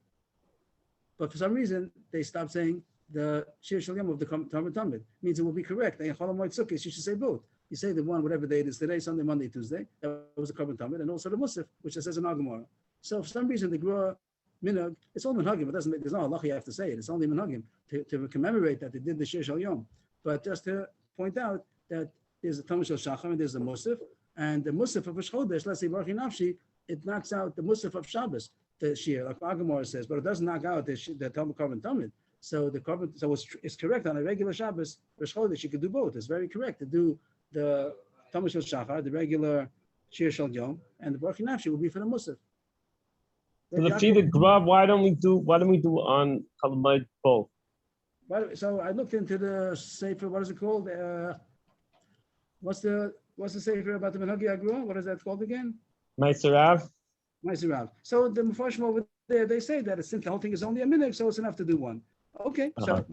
But for some reason, they stopped saying the Shir Shal Yom of the Tamid Tamid. Means it will be correct. In Chol HaMoed Sukkos, you should say both. You say the one, whatever day it is today, Sunday, Monday, Tuesday, that was the Korban Tamid, and also the Musaf, which it says in Ar Gemara. So for some reason, the Gura minhag, it's all minhagim. There's no halacha you have to say it. It's only minhagim to commemorate that they did the Shir Shal Yom. But just to point out that there's a Tamid Shal Shachar and there's a Musaf, and the Musaf of Rosh Chodesh, let's say Barchi Nafshi, it knocks out the Musaf of Shabbos, the Shir, like Ar Gemara says, but it doesn't knock out the Talmud Korban Tamid. So it's correct on a regular Shabbos, Rosh Chodesh, you could do both. It's very correct to do the Tamid Shal Shachar, the regular Shir Shal Yom, and the Barchi Nafshi will be for the Musaf. So the Pshita Grab, why don't we do on Chol HaMoed both? So I looked into the Sefer, what is it called? What's the Sefer about the Menhagi Agrua? What is that called again? Meiser Rav? Meiser Rav. So the Mefarshim over there, they say that since the whole thing is only a minhag, so it's enough to do one. Okay. So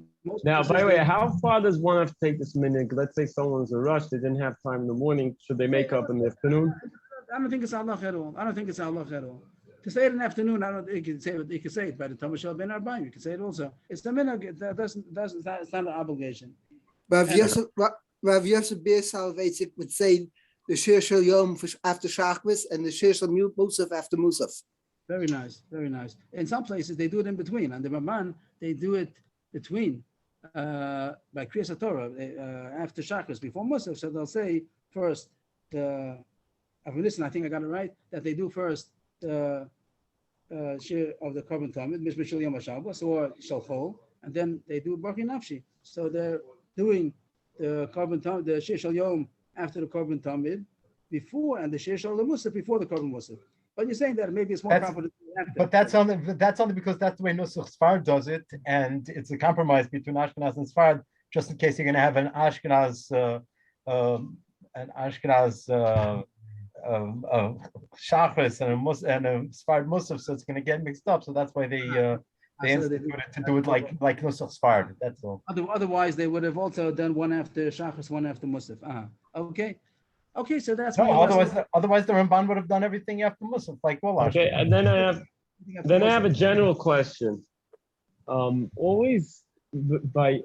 now, by the way, how far does one have to take this minhag? Let's say someone's a rush, they didn't have time in the morning. Should they make up in the afternoon? I don't think it's halach at all. To say it in the afternoon, you can say it by the Tamid Shal Ben Arbayim. You can say it also. It's the minhag. It's not an obligation. Rav Yosef Birsal would say the Shir Shal Yom after Shabbos and the Shir Shal Musaf after Musaf. Very nice, very nice. In some places, they do it in between. On the Ramban, they do it between, by Kriyas HaTorah, after Shabbos, before Musaf. So they'll say first, I think I got it right, that they do first the Shir of the Korban Tamid, Mishmah Shel Yom HaShabbos, or Shal Chol, and then they do Barchi Nafshi. So doing the the Shir Shal Yom after the Korban Tamid before, and the Shir Shal Musaf before the Korban Musaf. But you're saying that maybe it's more That's- proper to do it after. But that's only because that's the way Nusach Sfard does it, and it's a compromise between Ashkenaz and Sfard, just in case you're going to have an Ashkenaz Shachris and a Sfard Musaf, so it's going to get mixed up. So that's why they So they instituted do- it to do it like Nusach Sfard. That's all. Otherwise, they would have also done one after Shachris, one after Musaf. Okay. Okay, so that's No, more or less- otherwise the Ramban would have done everything after Musaf, like all Okay, Ashkenaz. and then I have a general question. Always by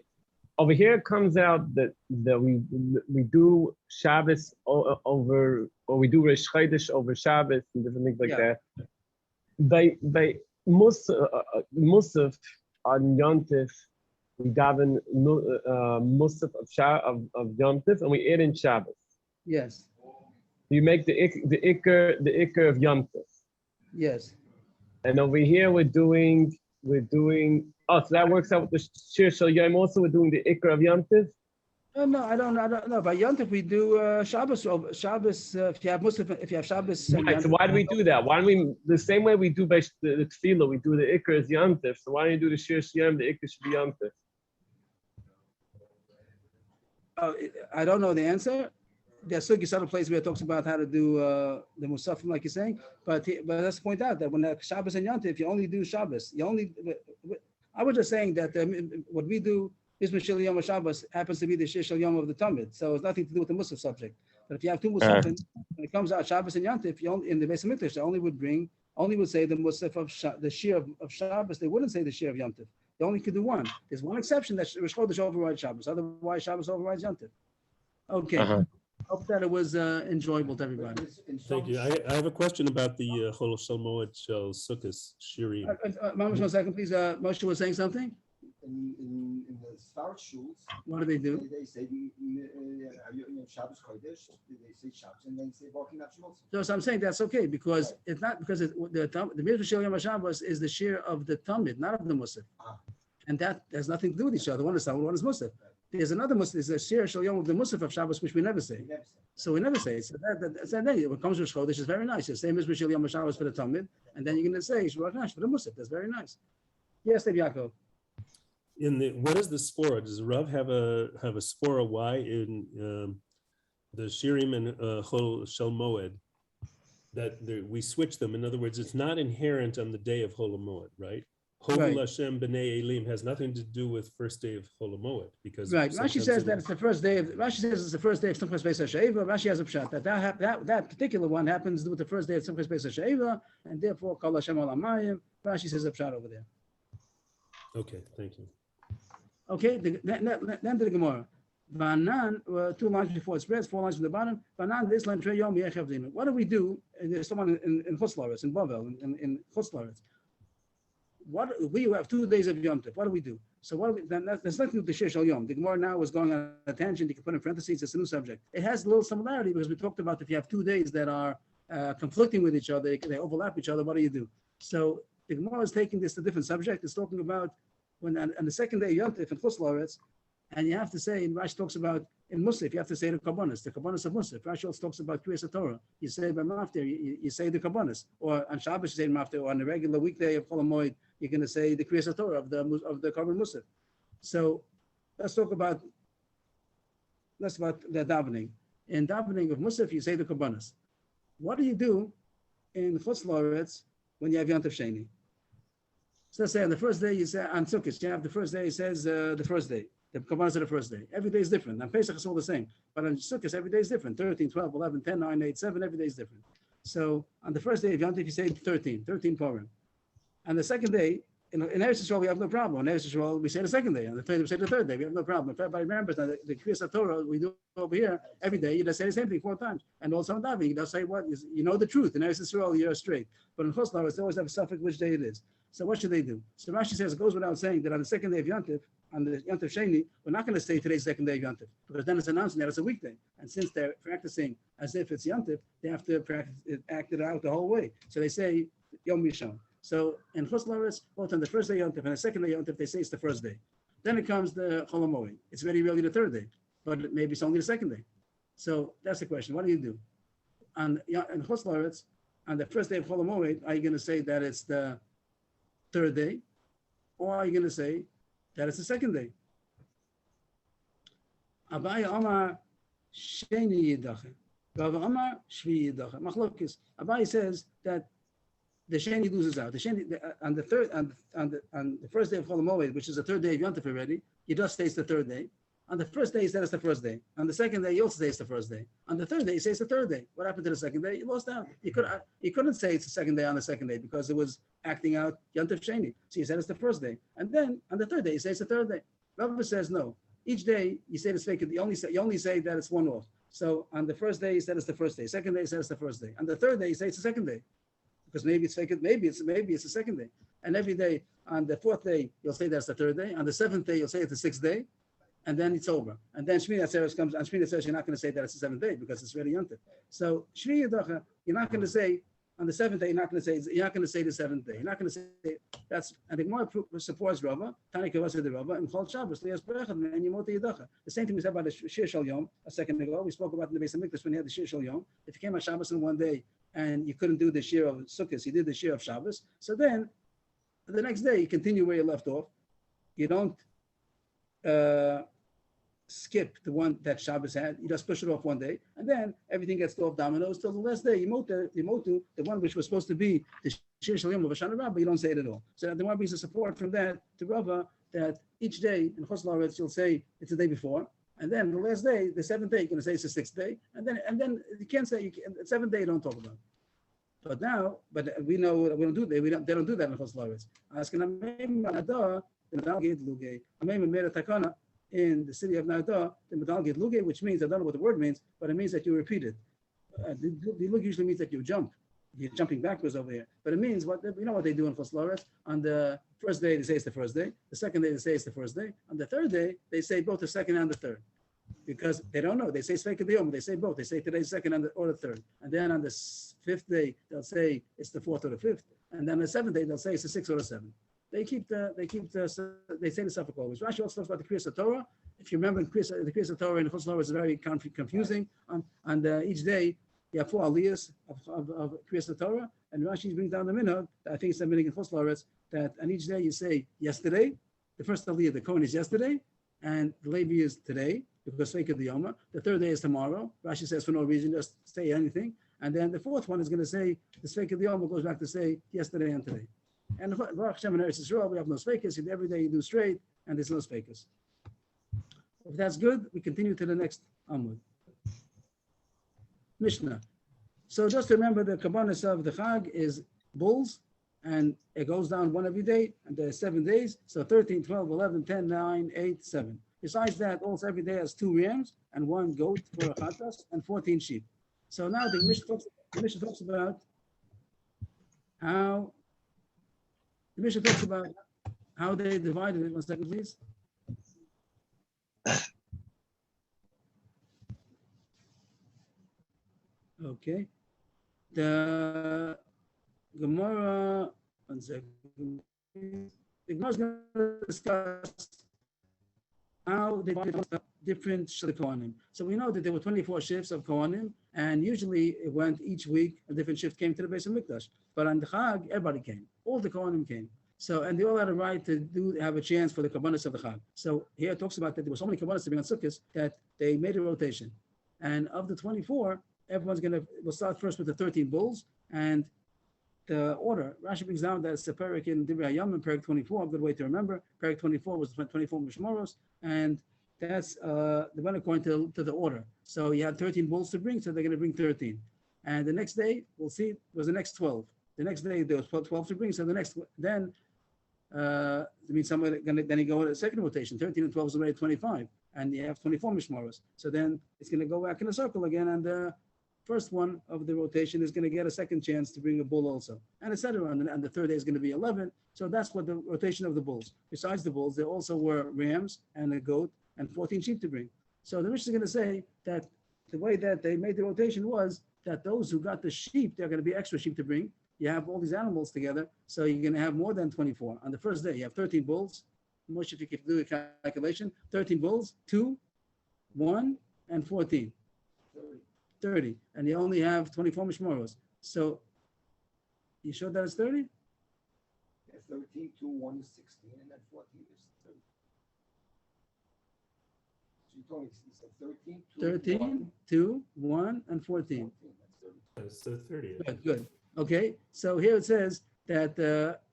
over here it comes out that we do Shabbos over, or we do Rosh Chodesh over Shabbos and different things like Yeah. that. By Musaf on Yom Tif, we daven Musaf of Yom Tif, and we add in Shabbos. Yes, You make the Iker of Yom Tif. yes. And over here we're doing, oh, so that works out with the Shir Shal Yom also, we're doing the Iker of Yom Tif? No, I don't know. By Yom Tov, we do Shabbos. Shabbos, if you have Muslim, if you have Shabbos. and Right, Yom so Tov- why do we do that? Why don't we, the same way we do by the Tefillah, we do the Iker as Yom Tif, so why don't you do the Shir Shal Yom, the Iker should be Yom Tif? I don't know the answer. There's other place where it talks about how to do the Musafim, like you're saying. But let's point out that when Shabbos and Yom Tov, you only do Shabbos. I was just saying that what we do, Bismillah Shel Yom Shabbos, happens to be the Shir Shel Yom of the Talmud. So it's nothing to do with the Musaf subject. But if you have two Musafim, when it comes out Shabbos and Yom Tov, you only, in the Beis Hamikdash, they only would say the Musaf of the Shir of Shabbos. They wouldn't say the Shir of Yom Tov. They only could do one. There's one exception that Rosh Chodesh overrides Shabbos. Otherwise, Shabbos overrides Yom Tov. Okay. Hope that it was enjoyable to everybody. Thank you. I have a question about the Chol Shel Moed Shel Sukkos Shirim. Mamash, 1 second, please. Moshe was saying something. In the Star schools, What do they do? they say Shabbos Kodesh, they say Shabbos, and then say walking up Shabbos. So I'm saying that's okay because it's not because the Mitzvah Shel Yom HaShabbos is the share of the Talmud, not of the Musaf. And that has nothing to do with each other. One is Talmud, one is Musaf. There's another Musaf, there's a share Shel Yom of the Musaf of Shabbos, which we never say. So we never say it. So that's that day. When it comes to Chodesh, it's very nice. You say Mitzvah Shel Yom HaShabbos for the Talmud, and then you're going to say Shabbat Nash for the Musaf. That's very nice. Yes, Dave Yaakov. What is the spora? Does Rav have a spora Y in the Shirim and Chol Shel Moed? That we switch them. In other words, it's not inherent on the day of Chol Moed, right? Right. Hovul Hashem B'nei Elim has nothing to do with first day of Chol Moed because Right. Rashi sometimes says it that is. it's the first day of Rashi says it's the first day of Simchas Beis HaSheva. Rashi has a pshat that particular one happens with the first day of Simchas Beis HaSheva, and therefore Kol Hashem Al Hamayim. Rashi says a pshat over there. Okay, thank you. Okay, then to the Gemara. Vanan, 2 lines before it spreads, 4 lines from the bottom. Vanan, this line, Trey Yom Yechav Dinu. What do we do? There's someone in Chutz La'aretz, in Bavel, in Chutz La'aretz. We have 2 days of Yom Tov. What do we do? So then there's nothing with the Shir Shel Yom. The Gemara now is going on a tangent. You can put in parentheses. It's a new subject. It has a little similarity because we talked about if you have 2 days that are conflicting with each other, they overlap each other. What do you do? So the Gemara is taking this to a different subject. It's talking about when on the second day Yom Tov in Chutz La'aretz, and you have to say, and Rashi talks about in Musaf, you have to say the Kabbanis of Musaf. Rashi also talks about Kriyas Torah. You say by Maftir, you say the Kabbanis, or on Shabbos you say Maftir, or on the regular weekday of Chol HaMoed, you're going to say the Kriyas Torah of the Kabbalah Musaf. So let's talk about the davening. In davening of Musaf, you say the Kabbanis. What do you do in Chutz La'aretz when you have Yom Tov Sheni? So let's say on the first day, you say on Sukkot, you have the first day, it says the first day. The Kabbalah of the first day. Every day is different. On Pesach, it's all the same. But on Sukkot, every day is different. 13, 12, 11, 10, 9, 8, 7, every day is different. So on the first day of Yom Tov, you say 13 Purim. And the second day, in Eretz Yisrael, we have no problem. In Eretz Yisrael, we say the second day. On the third, we say the third day. We have no problem. If everybody remembers that the Kriyas Torah we do over here, every day, you just say the same thing 4 times. And also in davening, you just say what? You know the truth. In Eretz Yisrael, you're straight. But in Chutz La'aretz, they always have a suffix which day it is. So what should they do? So Rashi says it goes without saying that on the second day of Yom Tov, on the Yom Tov Sheni, we're not going to say today's second day of Yom Tov, because then it's announcing that it's a weekday. And since they're practicing as if it's Yom Tov, they have to act it out the whole way. So they say Yom Rishon. So in Chutz La'aretz, both on the first day Yom Tov and the second day Yom Tov, they say it's the first day. Then it comes the Chol HaMoed. It's very rarely the third day, but maybe it's only the second day. So that's the question. What do you do? And in Chutz La'aretz, on the first day of Chol HaMoed, are you going to say that it's the third day, or are you going to say that it's the second day? Abaye Amar Sheni Yidache, Rav Amar Shvi Yidache. Machlokes. Abaye says that the Sheni loses out. The Sheni on the third on the first day of Chol HaMoed, which is the third day of Yom Tov already, he just states the third day. On the first day, he said it's the first day. On the second day, he also says the first day. On the third day, he says the third day. What happened to the second day? He lost out. He couldn't say it's the second day on the second day because it was acting out Yom Tov Sheni. So he said it's the first day. And then on the third day, he says the third day. Rabbi says no. Each day, you say it's fake. You only say that it's one off. So on the first day, he said it's the first day. Second day, he said it's the first day. On the third day, he says it's the second day. Because maybe it's fake. Maybe it's the second day. And every day, on the fourth day, you'll say that's the third day. On the seventh day, you'll say it's the sixth day. And then it's over. And then Shmini Atzeres comes, and Shmini Atzeres, you're not going to say that it's the seventh day because it's already Yom Tov. So Shmini Yidache, you're not going to say on the seventh day. You're not going to say the seventh day. You're not going to say that's. And the Gemara supports Rava. Tani Kavasa the Rava and Chol Shabbos Lias Berachad and Yemot Yidache. The same thing we said about the Shir Shel Yom a second ago. We spoke about in the Beis Hamikdash when he had the Shir Shel Yom. If you came on Shabbos in one day and you couldn't do the Shir of Sukkot, you did the Shir of Shabbos. So then the next day you continue where you left off. You don't. Skip the one that Shabbos had, you just push it off one day, and then everything gets off dominoes till the last day. You motu, the one which was supposed to be the Shir Shel Yom of Hoshana Rabbah, you don't say it at all. So the one brings the support from that to Rava that each day in Chutz La'aretz you'll say it's the day before, and then the last day, the seventh day, you're going to say it's the sixth day, and then you can't say the seventh day you don't talk about. But now, we know we don't do that. They don't do that in Chutz La'aretz. Asking Takana. In the city of Nada, the Medalgit Luge, which means, I don't know what the word means, but it means that you repeat it. The Lug usually means that you jump. You're jumping backwards over here. But it means, what they do in Chutz La'aretz? On the first day, they say it's the first day. The second day, they say it's the first day. On the third day, they say both the second and the third. Because they don't know. They say Sveika D'Yom. They say both. They say today's second or the third. And then on the fifth day, they'll say it's the fourth or the fifth. And then on the seventh day, they'll say it's the sixth or the seventh. They say the suffix always. Rashi also talks about the Kriyas Torah. If you remember, the Kriyas Torah in Chutz La'aretz is very confusing. And each day you have 4 aliyahs of Kriyas Torah, and Rashi brings down the minhag. I think it's the minhag in Chutz La'aretz that on each day you say yesterday. The first aliyah, the Kohen is yesterday, and the Levi is today because Sveika D'Yoma. The third day is tomorrow. Rashi says for no reason, just say anything. And then the fourth one is going to say the Sveika D'Yoma goes back to say yesterday and today. And Baruch Hashem and Eretz Yisrael, we have no speakers. Every day you do straight, and there's no speakers. If that's good, we continue to the next Amud. Mishnah. So just remember the Kabbanis of the Chag is bulls, and it goes down one every day, and there's 7 days. So 13, 12, 11, 10, 9, 8, 7. Besides that, also every day has 2 rams and 1 goat for a chatas and 14 sheep. So now the Mishnah talks about how. The Mishnah talks about how they divided it. 1 second, please. Okay. The Gemara, 1 second. The Gemara is going to discuss how they divided different Kohanim. So we know that there were 24 shifts of Kohanim, and usually it went each week, a different shift came to the Beis Hamikdash. But on the Chag, everybody came. All the Kohanim came. So, and they all had a right to have a chance for the Kabbanis of the Chag. So here it talks about that there were so many Kabbanis to bring on Sukkot that they made a rotation. And of the 24, we'll start first with the 13 bulls, and the order, Rashi brings down that it's the Perek in Divrei Hayam and Perek 24, a good way to remember. Perek 24 was the 24 Mishmoros, and that's the one according to the order. So you had 13 bulls to bring, so they're going to bring 13. And the next day, we'll see, was the next 12. The next day, there was 12 to bring, so the next, then, somebody then you go in a second rotation, 13 and 12 is already 25, and you have 24 Mishmoros. So then it's going to go back in a circle again, and the first one of the rotation is going to get a second chance to bring a bull also, and etc. And the third day is going to be 11. So that's what the rotation of the bulls. Besides the bulls, there also were rams and a goat and 14 sheep to bring. So the Mishnah is going to say that the way that they made the rotation was that those who got the sheep, they're going to be extra sheep to bring. You have all these animals together, so you're going to have more than 24. On the first day, you have 13 bulls, Moshe, if you can do a calculation, 13 bulls, 2, 1, and 14. 30. And you only have 24 mishmoros. So you sure that it's 30? Yeah, 13, 2, 1 is 16, and then 14 is 30. So you told me, you said 13, 2, 13, 2, 1, and 14. 14, that's 30. So 30. Good, good. Okay, so here it says that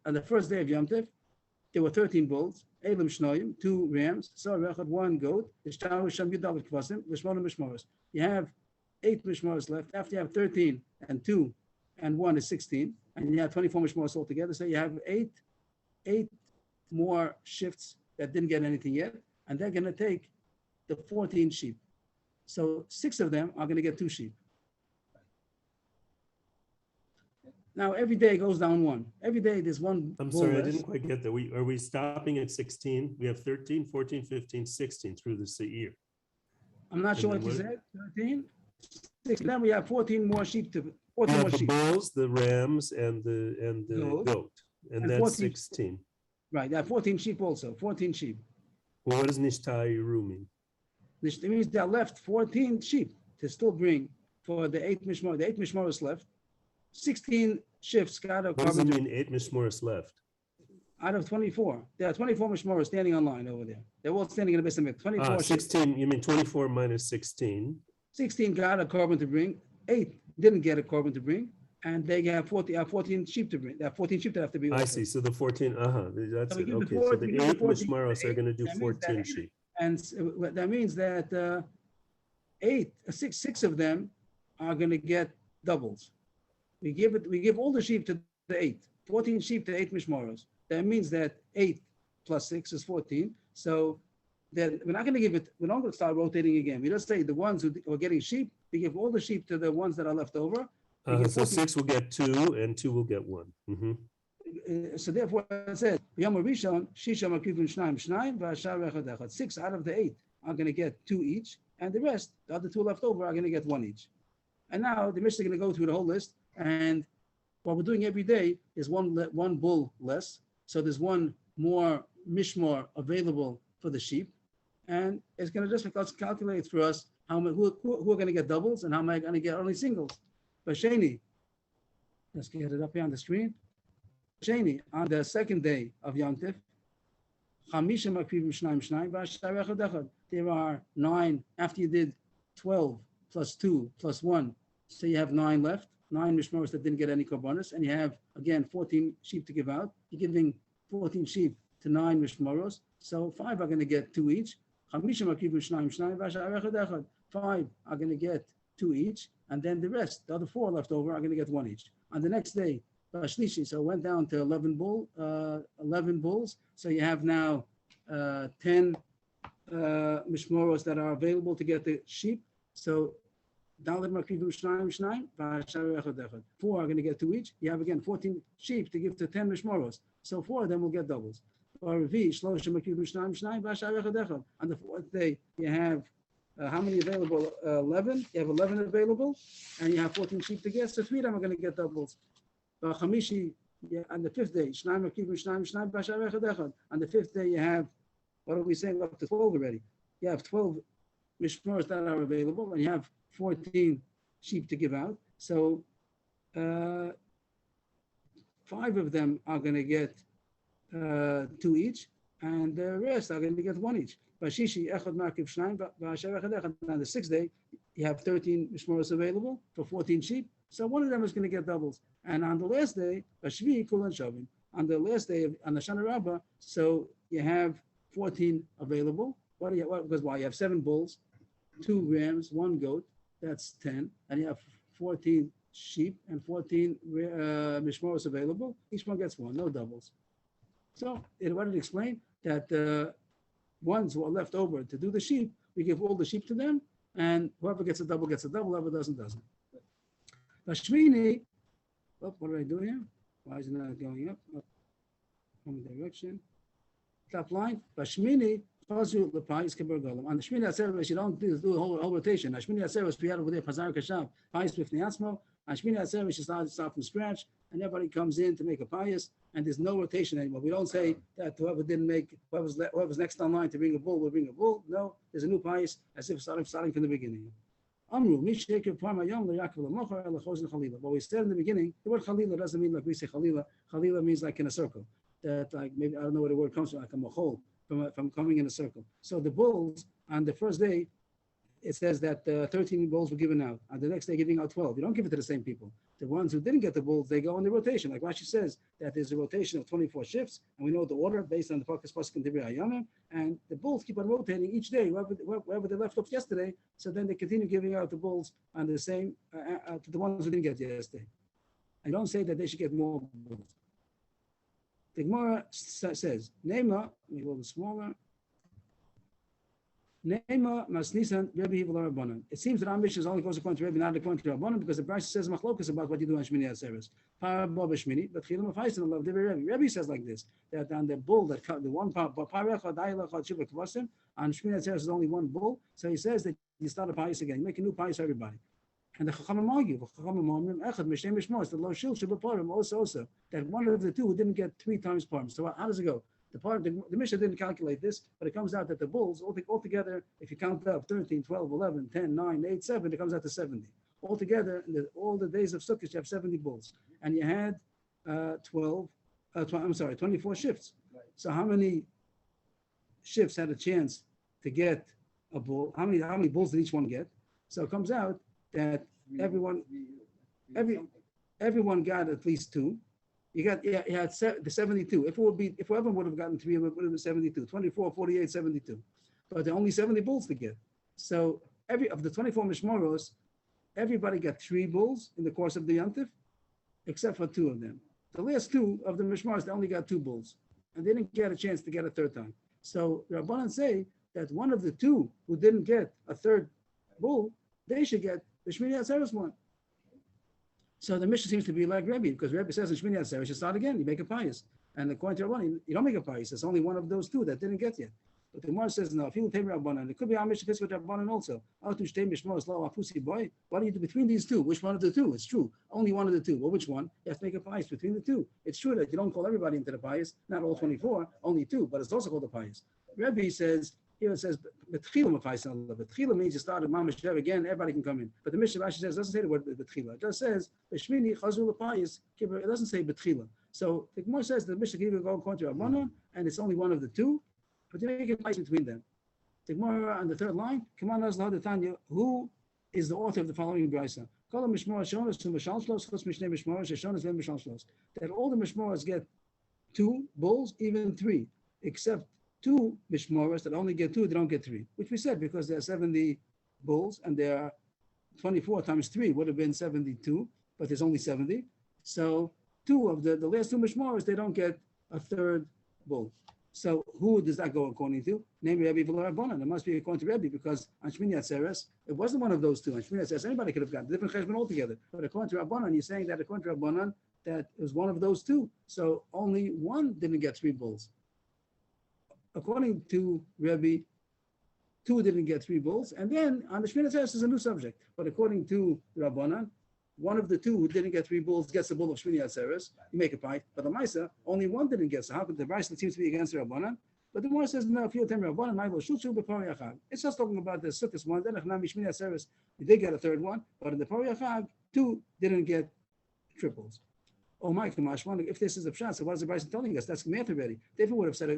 on the first day of Yom Tov, there were 13 bulls, Elim Shnoim, 2 rams, Sarah Echad, 1 goat, Ishtaru Sham Yudal Kvasim, Vishmona Mishmoros. You have 8 Mishmoros left. After you have 13 and 2 and 1 is 16, and you have 24 Mishmoros altogether. So you have eight more shifts that didn't get anything yet, and they're going to take the 14 sheep. So 6 of them are going to get 2 sheep. Now, every day goes down 1. Every day there's 1. I'm bull sorry, I less. didn't quite get that. Are we stopping at 16? We have 13, 14, 15, 16 through the year. I'm not sure what And you then said, 13? 16. Then we have 14 more sheep to, We 14 more have the sheep. bulls, the rams, and the Goat. goat, and And that's 14. 16. Right, there are 14 sheep also, 14 sheep. Well, what does Nishtai mean? Which means there are left 14 sheep to still bring for the 8 mishmor. The 8 mishmor is left. 16 shifts got a What does it carpenter mean 8 mishmoros left? out of 24. There are 24 mishmor standing on line over there. They're all standing in the basement. 24 shifts. 16, you mean 24 minus 16? 16 got a carbon to bring. 8 didn't get a carbon to bring. And they have 14 sheep to bring. There are 14 sheep that have to be I offered. see, so the 14, that's So we it, give the okay. four- So we the give the 8 14 mishmoros are gonna do that means that 14 eight- sheep. And what that means that six of them are going to get doubles. We give all the sheep to the 8, 14 sheep to 8 mishmoros. That means that 8 plus 6 is 14. So then we're not going to give it. We're not going to start rotating again. We just say the ones who are getting sheep, we give all the sheep to the ones that are left over. We give So 14 6 will get 2 and 2 will get 1. Mhm. So therefore, it says, Yom Rishon, Shisha Makivun Shnaim Shnaim, V'Ashar Echad Echad. 6 out of the 8 are going to get 2 each, and the rest, the other 2 left over, are going to get 1 each. And now the Mishnah is going to go through the whole list, and what we're doing every day is one bull less. So there's 1 more mishmor available for the sheep, and it's going to just calculate for us who are going to get doubles and how am I going to get only singles. But Shani, let's get it up here on the screen. Shani, on the second day of Yom Tov, there are 9, after you did 12 plus 2 plus 1, so you have 9 left, 9 mishmoros that didn't get any korbanos, and you have, again, 14 sheep to give out. You're giving 14 sheep to 9 mishmoros, so 5 are going to get 2 each. 5 are going to get 2 each, and then the rest, the other 4 left over, are going to get 1 each. On the next day, so it went down to 11 bulls. So you have now 10 mishmoros that are available to get the sheep. So 4 are going to get 2 each. You have again 14 sheep to give to 10 mishmoros. So 4 of them will get doubles. On the 4th day, you have how many available? 11. You have 11 available, and you have 14 sheep to get. So 3 of them are going to get doubles. On the 5th day, on the 5th day, you have, what are we saying, up to 12 already? You have 12 mishmoros that are available, and you have 14 sheep to give out. So 5 of them are going to get 2 each, and the rest are going to get 1 each. On the 6th day, you have 13 mishmoros available for 14 sheep. So 1 of them is going to get doubles. And on the last day, on the last day on the Shana Rabbah, so you have 14 available. Because why? You have 7 bulls, 2 rams, 1 goat, that's 10. And you have 14 sheep and 14 mishmoros available. Each one gets 1, no doubles. So it wanted to explain that ones who are left over to do the sheep, we give all the sheep to them, and whoever gets a double, whoever doesn't. Bashmini, what are I doing here? Why is it not going up? From direction. Top line, Bashmini, Pazu Lepais Kabergolam. On the Shmini Atzeres, you don't do the whole rotation. On Shmini Atzeres, we had over there Pazar Kashav, Pais Bifni Atzmo. On Shmini Atzeres, you start from scratch, and everybody comes in to make a pious. and there's no rotation anymore. We don't say that whoever's next online to bring a bull will bring a bull. No, there's a new pious as if starting from the beginning. Amru, but we said in the beginning, the word Chalila doesn't mean like we say Chalila. Chalila means like in a circle. That like maybe I don't know where the word comes from, like a machol, from coming in a circle. So the bulls on the first day, it says that 13 bulls were given out. On the next day, giving out 12. You don't give it to the same people. The ones who didn't get the bulls, they go in the rotation. Like Rashi says, that there's a rotation of 24 shifts, and we know the order based on the Pakas Pasuk and Divrei Hayamim, and the bulls keep on rotating each day, wherever they left off yesterday. So then they continue giving out the bulls on the same to the ones who didn't get yesterday. I don't say that they should get more bulls. The Gemara says, Nema, a little smaller. Nema Masnisan Rebbe Hivel Rabbanan. It seems that our mission only goes according to Rebbe, not according to Rabbanan, because the Brisa says machlokas about what you do on Shmini Atzeres. Parabah Shmini, but Chilam of Haisen love Rebbe. Rebbe says like this: that on the bull that the one part, Parecha Dailach Shiva Kvasim, on Shmini Atzeres is only one bull. So he says that you start a pious again, you make a new pious for everybody. And the Chachamim argue, Echad Mishnei Mishmos, the Lo Shil Shiva Parim also that one of the two who didn't get 3 times Parim. So how does it go? The Mishnah didn't calculate this, but it comes out that the bulls, altogether, if you count up 13, 12, 11, 10, 9, 8, 7, it comes out to 70. Altogether, all the days of Sukkot, you have 70 bulls. And you had 24 shifts. So how many shifts had a chance to get a bull? How many bulls did each one get? So it comes out that everyone got at least 2. You had the 72. If whoever would have gotten 3, it would have been 72. 24, 48, 72. But there are only 70 bulls to get. So of the 24 mishmoros, everybody got 3 bulls in the course of the yontif, except for 2 of them. The last 2 of the mishmoros, they only got 2 bulls, and they didn't get a chance to get a 3rd time. So the Rabbanan say that one of the 2 who didn't get a 3rd bull, they should get the Shmini Atzeres one. So the mission seems to be like Rebbe, because Rebbe says in Shmini Atzeres, you should start again, you make a pious. And according to Rabbanan, you don't make a pious. There's only one of those 2 that didn't get yet. But the Gemara says, no, if you will take Rabbanan, it could be our mission with Rabbanan also. Why do you do between these 2? Which one of the 2? It's true. Only one of the 2. Well, which one? You have to make a pious between the 2. It's true that you don't call everybody into the pious, not all 24, only 2, but it's also called a pious. Rebbe says, here it says, Betchila means you started Mamash there again, everybody can come in. But the Mishnah Rashi says, doesn't say the word Betchila. It just says, Beshmini Chazul Payis. It doesn't say Betchila. So the Gemara says the Mishnah can even go according to Rabbanan, and it's only one of the 2, but you make a pious between them. The Gemara on the 3rd line, who is the author of the following Brisa? That all the Mishmoras get 2 bulls, even 3, except 2 mishmoras that only get 2, they don't get 3, which we said because there are 70 bulls and there are 24 times 3 would have been 72, but there's only 70. So 2 of the last 2 mishmoras, they don't get a 3rd bull. So who does that go according to? Namely, Rebbe V'Larabbanan. It must be according to Rebbe because on Shmini Atzeres, it wasn't one of those 2. On Shmini Atzeres, anybody could have gotten different cheshbon altogether. But according to Rabbanan, you're saying that according to Rabbanan, that it was one of those 2. So only one didn't get 3 bulls. According to Rebbe, 2 didn't get 3 bulls, and then on the Shmini Atzeres is a new subject. But according to Rabbanan, one of the 2 who didn't get 3 bulls gets the bull of Shmini Atzeres. You make a pint, but the Maisa only one didn't get. So how could the Brisa seems to be against Rabbanan? But the Gemara says no. If you tell me Rabbanan, I will shoot you before Yachag. It's just talking about the Sukkot one. Then Shmini Atzeres, you did get a 3rd one, but in the Pari Yachag, 2 didn't get triples. Oh my gosh, if this is a pshat, so what is the Brisa telling us? That's math already. They would have said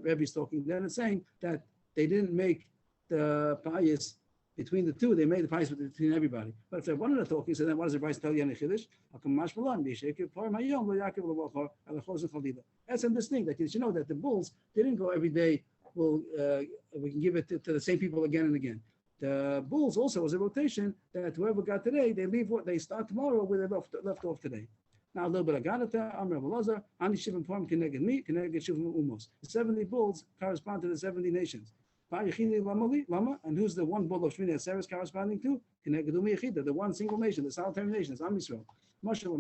Rebbe's talking. Then it's saying that they didn't make the pious between the 2, they made the pious between everybody. But if they're one of the talking, so then what does the Brisa tell you in the Chiddush? That's interesting that you should know that the bulls didn't go every day. We can give it to the same people again and again. The bulls also was a rotation that whoever got today, they start tomorrow where they left off today. Now a little bit of Gadata, Amr Abelazar, Ani Shivim Pom Keneged Me, Keneged Shivim Umos. The 70 bulls correspond to the 70 nations. Lama, and who's the one bull of Shmini Atzeres corresponding to? Keneged Umi Yechida, the one single nation, the solitary nation, is Am Yisrael. Marshal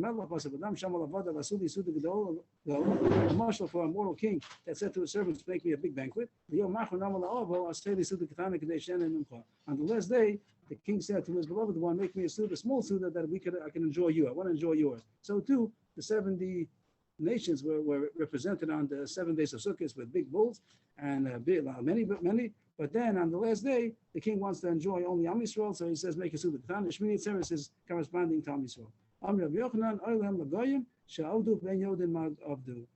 for a mortal king that said to his servants, make me a big banquet. On the last day, the king said to his beloved one, make me a small suda that I can enjoy you. I want to enjoy yours. So too, the 70 nations were represented on the 7 days of Sukkot with big bulls and many. But then on the last day, the king wants to enjoy only Am Yisrael, so he says, make a Sukkot. The Shmini Atzeres is corresponding to Am Yisrael. Amr Rabbi Yochanan, Oilem Lagoyim, Sha'avdu Ben Yodin Avdu.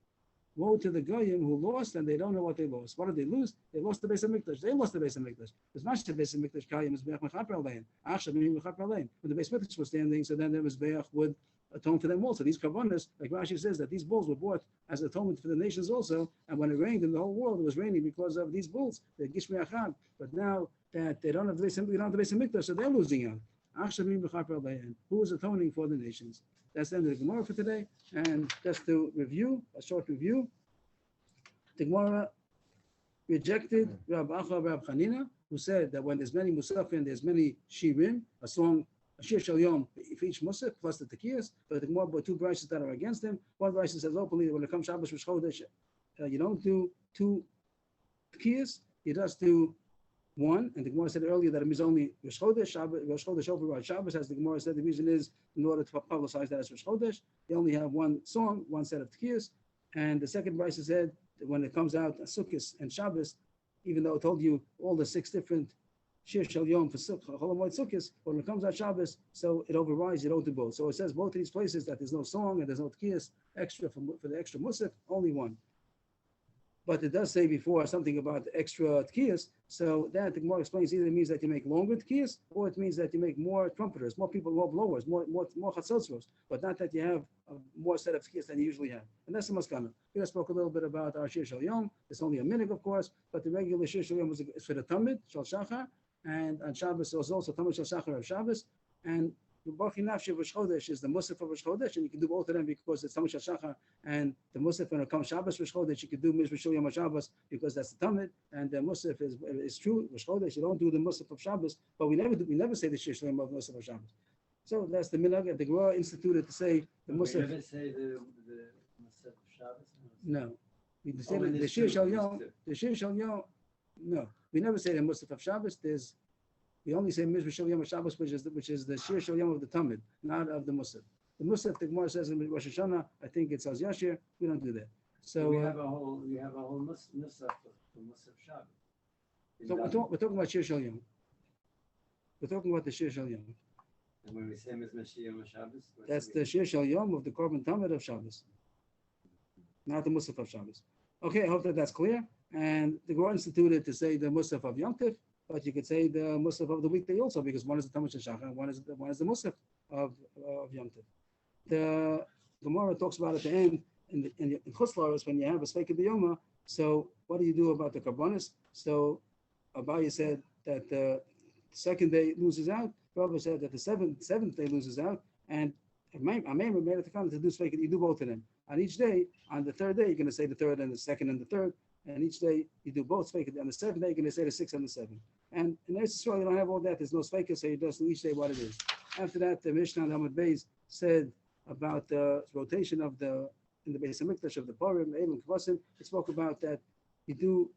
Woe to the Goyim who lost and they don't know what they lost. What did they lose? They lost the Beis HaMikdash. They lost the Beis HaMikdash. There's much the Beis HaMikdash Kayim is Be'ach Mechaper Alein. Achshav Me'im Mechaper Alein. When the Beis HaMikdash was standing, so then there was Be'ach would atone for them also. These Karbonas, like Rashi says, that these bulls were bought as atonement for the nations also. And when it rained in the whole world, it was raining because of these bulls, the Gishmi Achad. But now that they don't have the Beis HaMikdash, so they're losing out. Achshav Me'im Mechaper Alein. Who is atoning for the nations? That's the end of the Gemara for today. And just to review, a short review. The Gemara rejected Rab Acha Rab Chanina, who said that when there's many Musafin, there's many Shirim, a song, a Shir Shal Yom for each Musaf, plus the Tekiyas. But the Gemara brought two brises that are against him. One brise says openly that when it comes Shabbos Rosh Chodesh, you don't do two Tekiyas, you just do one. And the Gemara said earlier that it means only Rosh Chodesh, Rosh Chodesh override Shabbos. As the Gemara said, the reason is in order to publicize that as Rosh Chodesh, you only have one song, one set of Tekiyas. And the second brise said, when it comes out Sukkot and Shabbos, even though it told you all the 6 different Shir Shel Yom for Sukkot, when it comes out Shabbos, so it overrides, you don't do both. So it says both of these places that there's no song and there's no Tkiyas extra for the extra Musaf, only one. But it does say before something about the extra Tkiyas, so that the Gemara explains either it means that you make longer Tkiyas or it means that you make more trumpeters, more people, more blowers, more chatzotros, but not that you have more set of Tkiyas than you usually have. And that's the Maskana. We just spoke a little bit about our Shir Shal Yom. It's only a minute, of course, but the regular Shir Shal Yom is for the Tamid, Shal Shachar, and on Shabbos it was also Tamid Shal Shachar of Shabbos, and the Baruch Nafshi Rosh Chodesh is the Musaf of Rosh Chodesh, and you can do both of them because it's Tamid Shal Shachar, and the Musaf when it comes Shabbos Rosh Chodesh, you can do Mizrah Shal Yom Shabbos because that's the Tamid, and the Musaf is true Rosh Chodesh. You don't do the Musaf of Shabbos, but we never say the Shir Shal Yom of Musaf of Shabbos. So that's the minhag. The Gemara instituted to say the Musaf. We never say the Musaf of Shabbos? No, we say Oh, in the this Shir too, Shal this Yom. too. The Shir Shal Yom. No, we never say the Musaf of Shabbos. We only say Mizrah Shal Yom Shabbos, which is the Shir Shal Yom of the Tamid, not of the Musaf. The Musaf, the Gemara says in Rosh Hashanah, I think it's Az Yashir. We don't do that. So we have a whole Musaf for Musaf Shabbos. So we're talking about Shir Shal Yom. We're talking about the Shir Shal Yom. And when we say Mizrah Shal Yom Shabbos, That's the Shir Shal Yom of the Korban Tamid of Shabbos, not the Musaf of Shabbos. Okay, I hope that's clear. And the Gemara instituted to say the Musaf of Yom Tov, but you could say the Musaf of the weekday also, because one is the Tamid Shal Shachar and one is the Musaf of Yom Tov. The Gemara talks about at the end in Chutz La'aretz when you have a Sveika B'Yoma. So what do you do about the Karbonis? So Abaye said that the second day loses out. Rabbi said that the seventh day loses out, and Amem made it to come to do Sveika. You do both of them. On each day, on the third day, you're going to say the third and the second and the third. And each day you do both Sveika. On the seventh day, you're going to say the 6th and the 7th. And in Eretz Yisrael, you don't have all that. There's no Sveika, so you just do each day what it is. After that, the Mishnah and Hamad Beis said about the rotation of in the Beis HaMikdash of the Purim, Elim, Kvasim. It spoke about that you do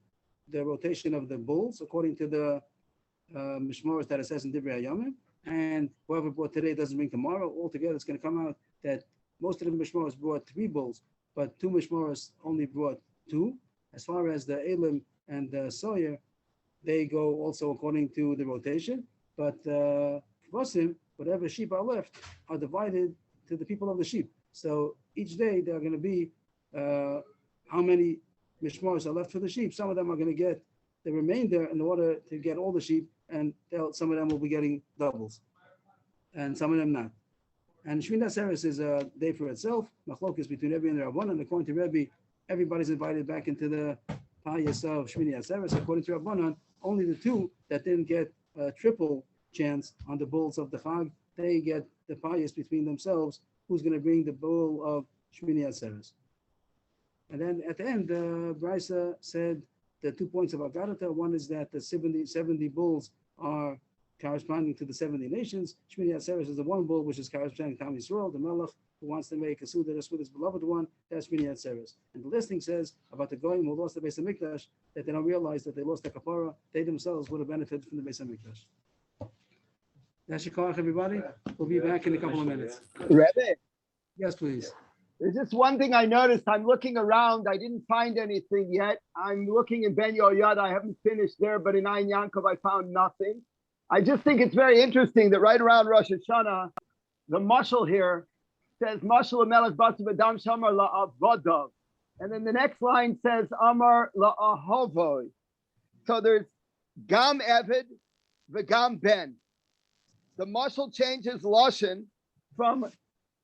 the rotation of the bulls according to the Mishmoros that it says in Divrei Hayamim. And whoever brought today doesn't bring tomorrow. Altogether, it's going to come out that most of the Mishmoros brought 3 bulls, but 2 Mishmoros only brought 2. As far as the Elim and the Sawyer, they go also according to the rotation. But Kvasim, whatever sheep are left, are divided to the people of the sheep. So each day there are going to be how many Mishmoros are left for the sheep. Some of them are going to get the remainder in order to get all the sheep, and some of them will be getting doubles, and some of them not. And Shmini Atzeres is a day for itself. Machlokes between Rebbe and the Rabbanan. According to Rebbe, everybody's invited back into the Payas of Shmini Atzeres. According to Rabbanan, only the 2 that didn't get a triple chance on the bulls of the Chag, they get the Payas between themselves. Who's going to bring the bull of Shmini Atzeres? And then at the end, Brisa said the 2 points of Agarata. One is that the 70 bulls are corresponding to the 70 nations. Shmini Atzeres is the 1 bull, which is corresponding to Am Yisrael, the Melech, who wants to make a Suda just with his beloved one. That's Shmini Atzeres. And the listing says about the Goyim who lost the Beis HaMikdash, that they don't realize that they lost the Kapara. They themselves would have benefited from the Beis HaMikdash. That's your call, everybody. We'll be back in a couple of minutes. Rebbe, Yes, please. There's just one thing I noticed. I'm looking around. I didn't find anything yet. I'm looking in Ben Yoyada. I haven't finished there, but in Ein Yankov, I found nothing. I just think it's very interesting that right around Rosh Hashanah, the mashal here says, Mashal Melech Batsu B'dam Shamar La'avodav. And then the next line says, Amar La'ahovoy. So there's Gam Evid, V'gam Ben. The mashal changes Lashon from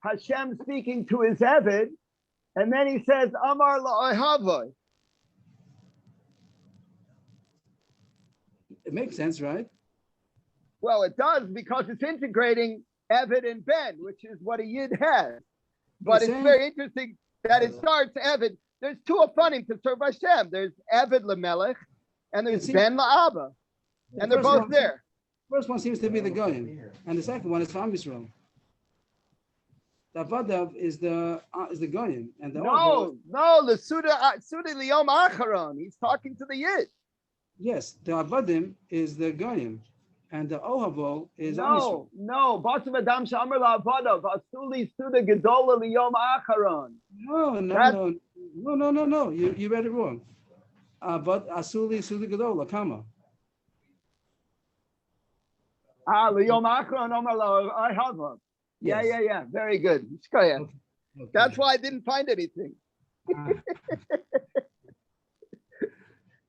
Hashem speaking to his Evid, and then he says, Amar La'ahovoy. It makes sense, right? Well, it does because it's integrating Evid and Ben, which is what a Yid has. But it's very interesting that it starts Evid. There's two Afanim to serve Hashem. There's Evid Lamelech and there's Ben La'aba. And they're both there. First one seems to be the Goyim, and the second one is for Am Yisrael. The Avadav is the Goyim, and the No, the Suda Liyom Acharon. He's talking to the Yid. Yes, the Avadim is the Goyim, and the Ohavo is Am Yisrael. No. Batum Adam Shamar La'avadav. Asuli Suda Gedola Liyom Acharon. No. You read it wrong. But Asuli Suda Gedola Kama. Liyom Acharon Omar La'avadav. Yeah. Very good. Okay. That's why I didn't find anything.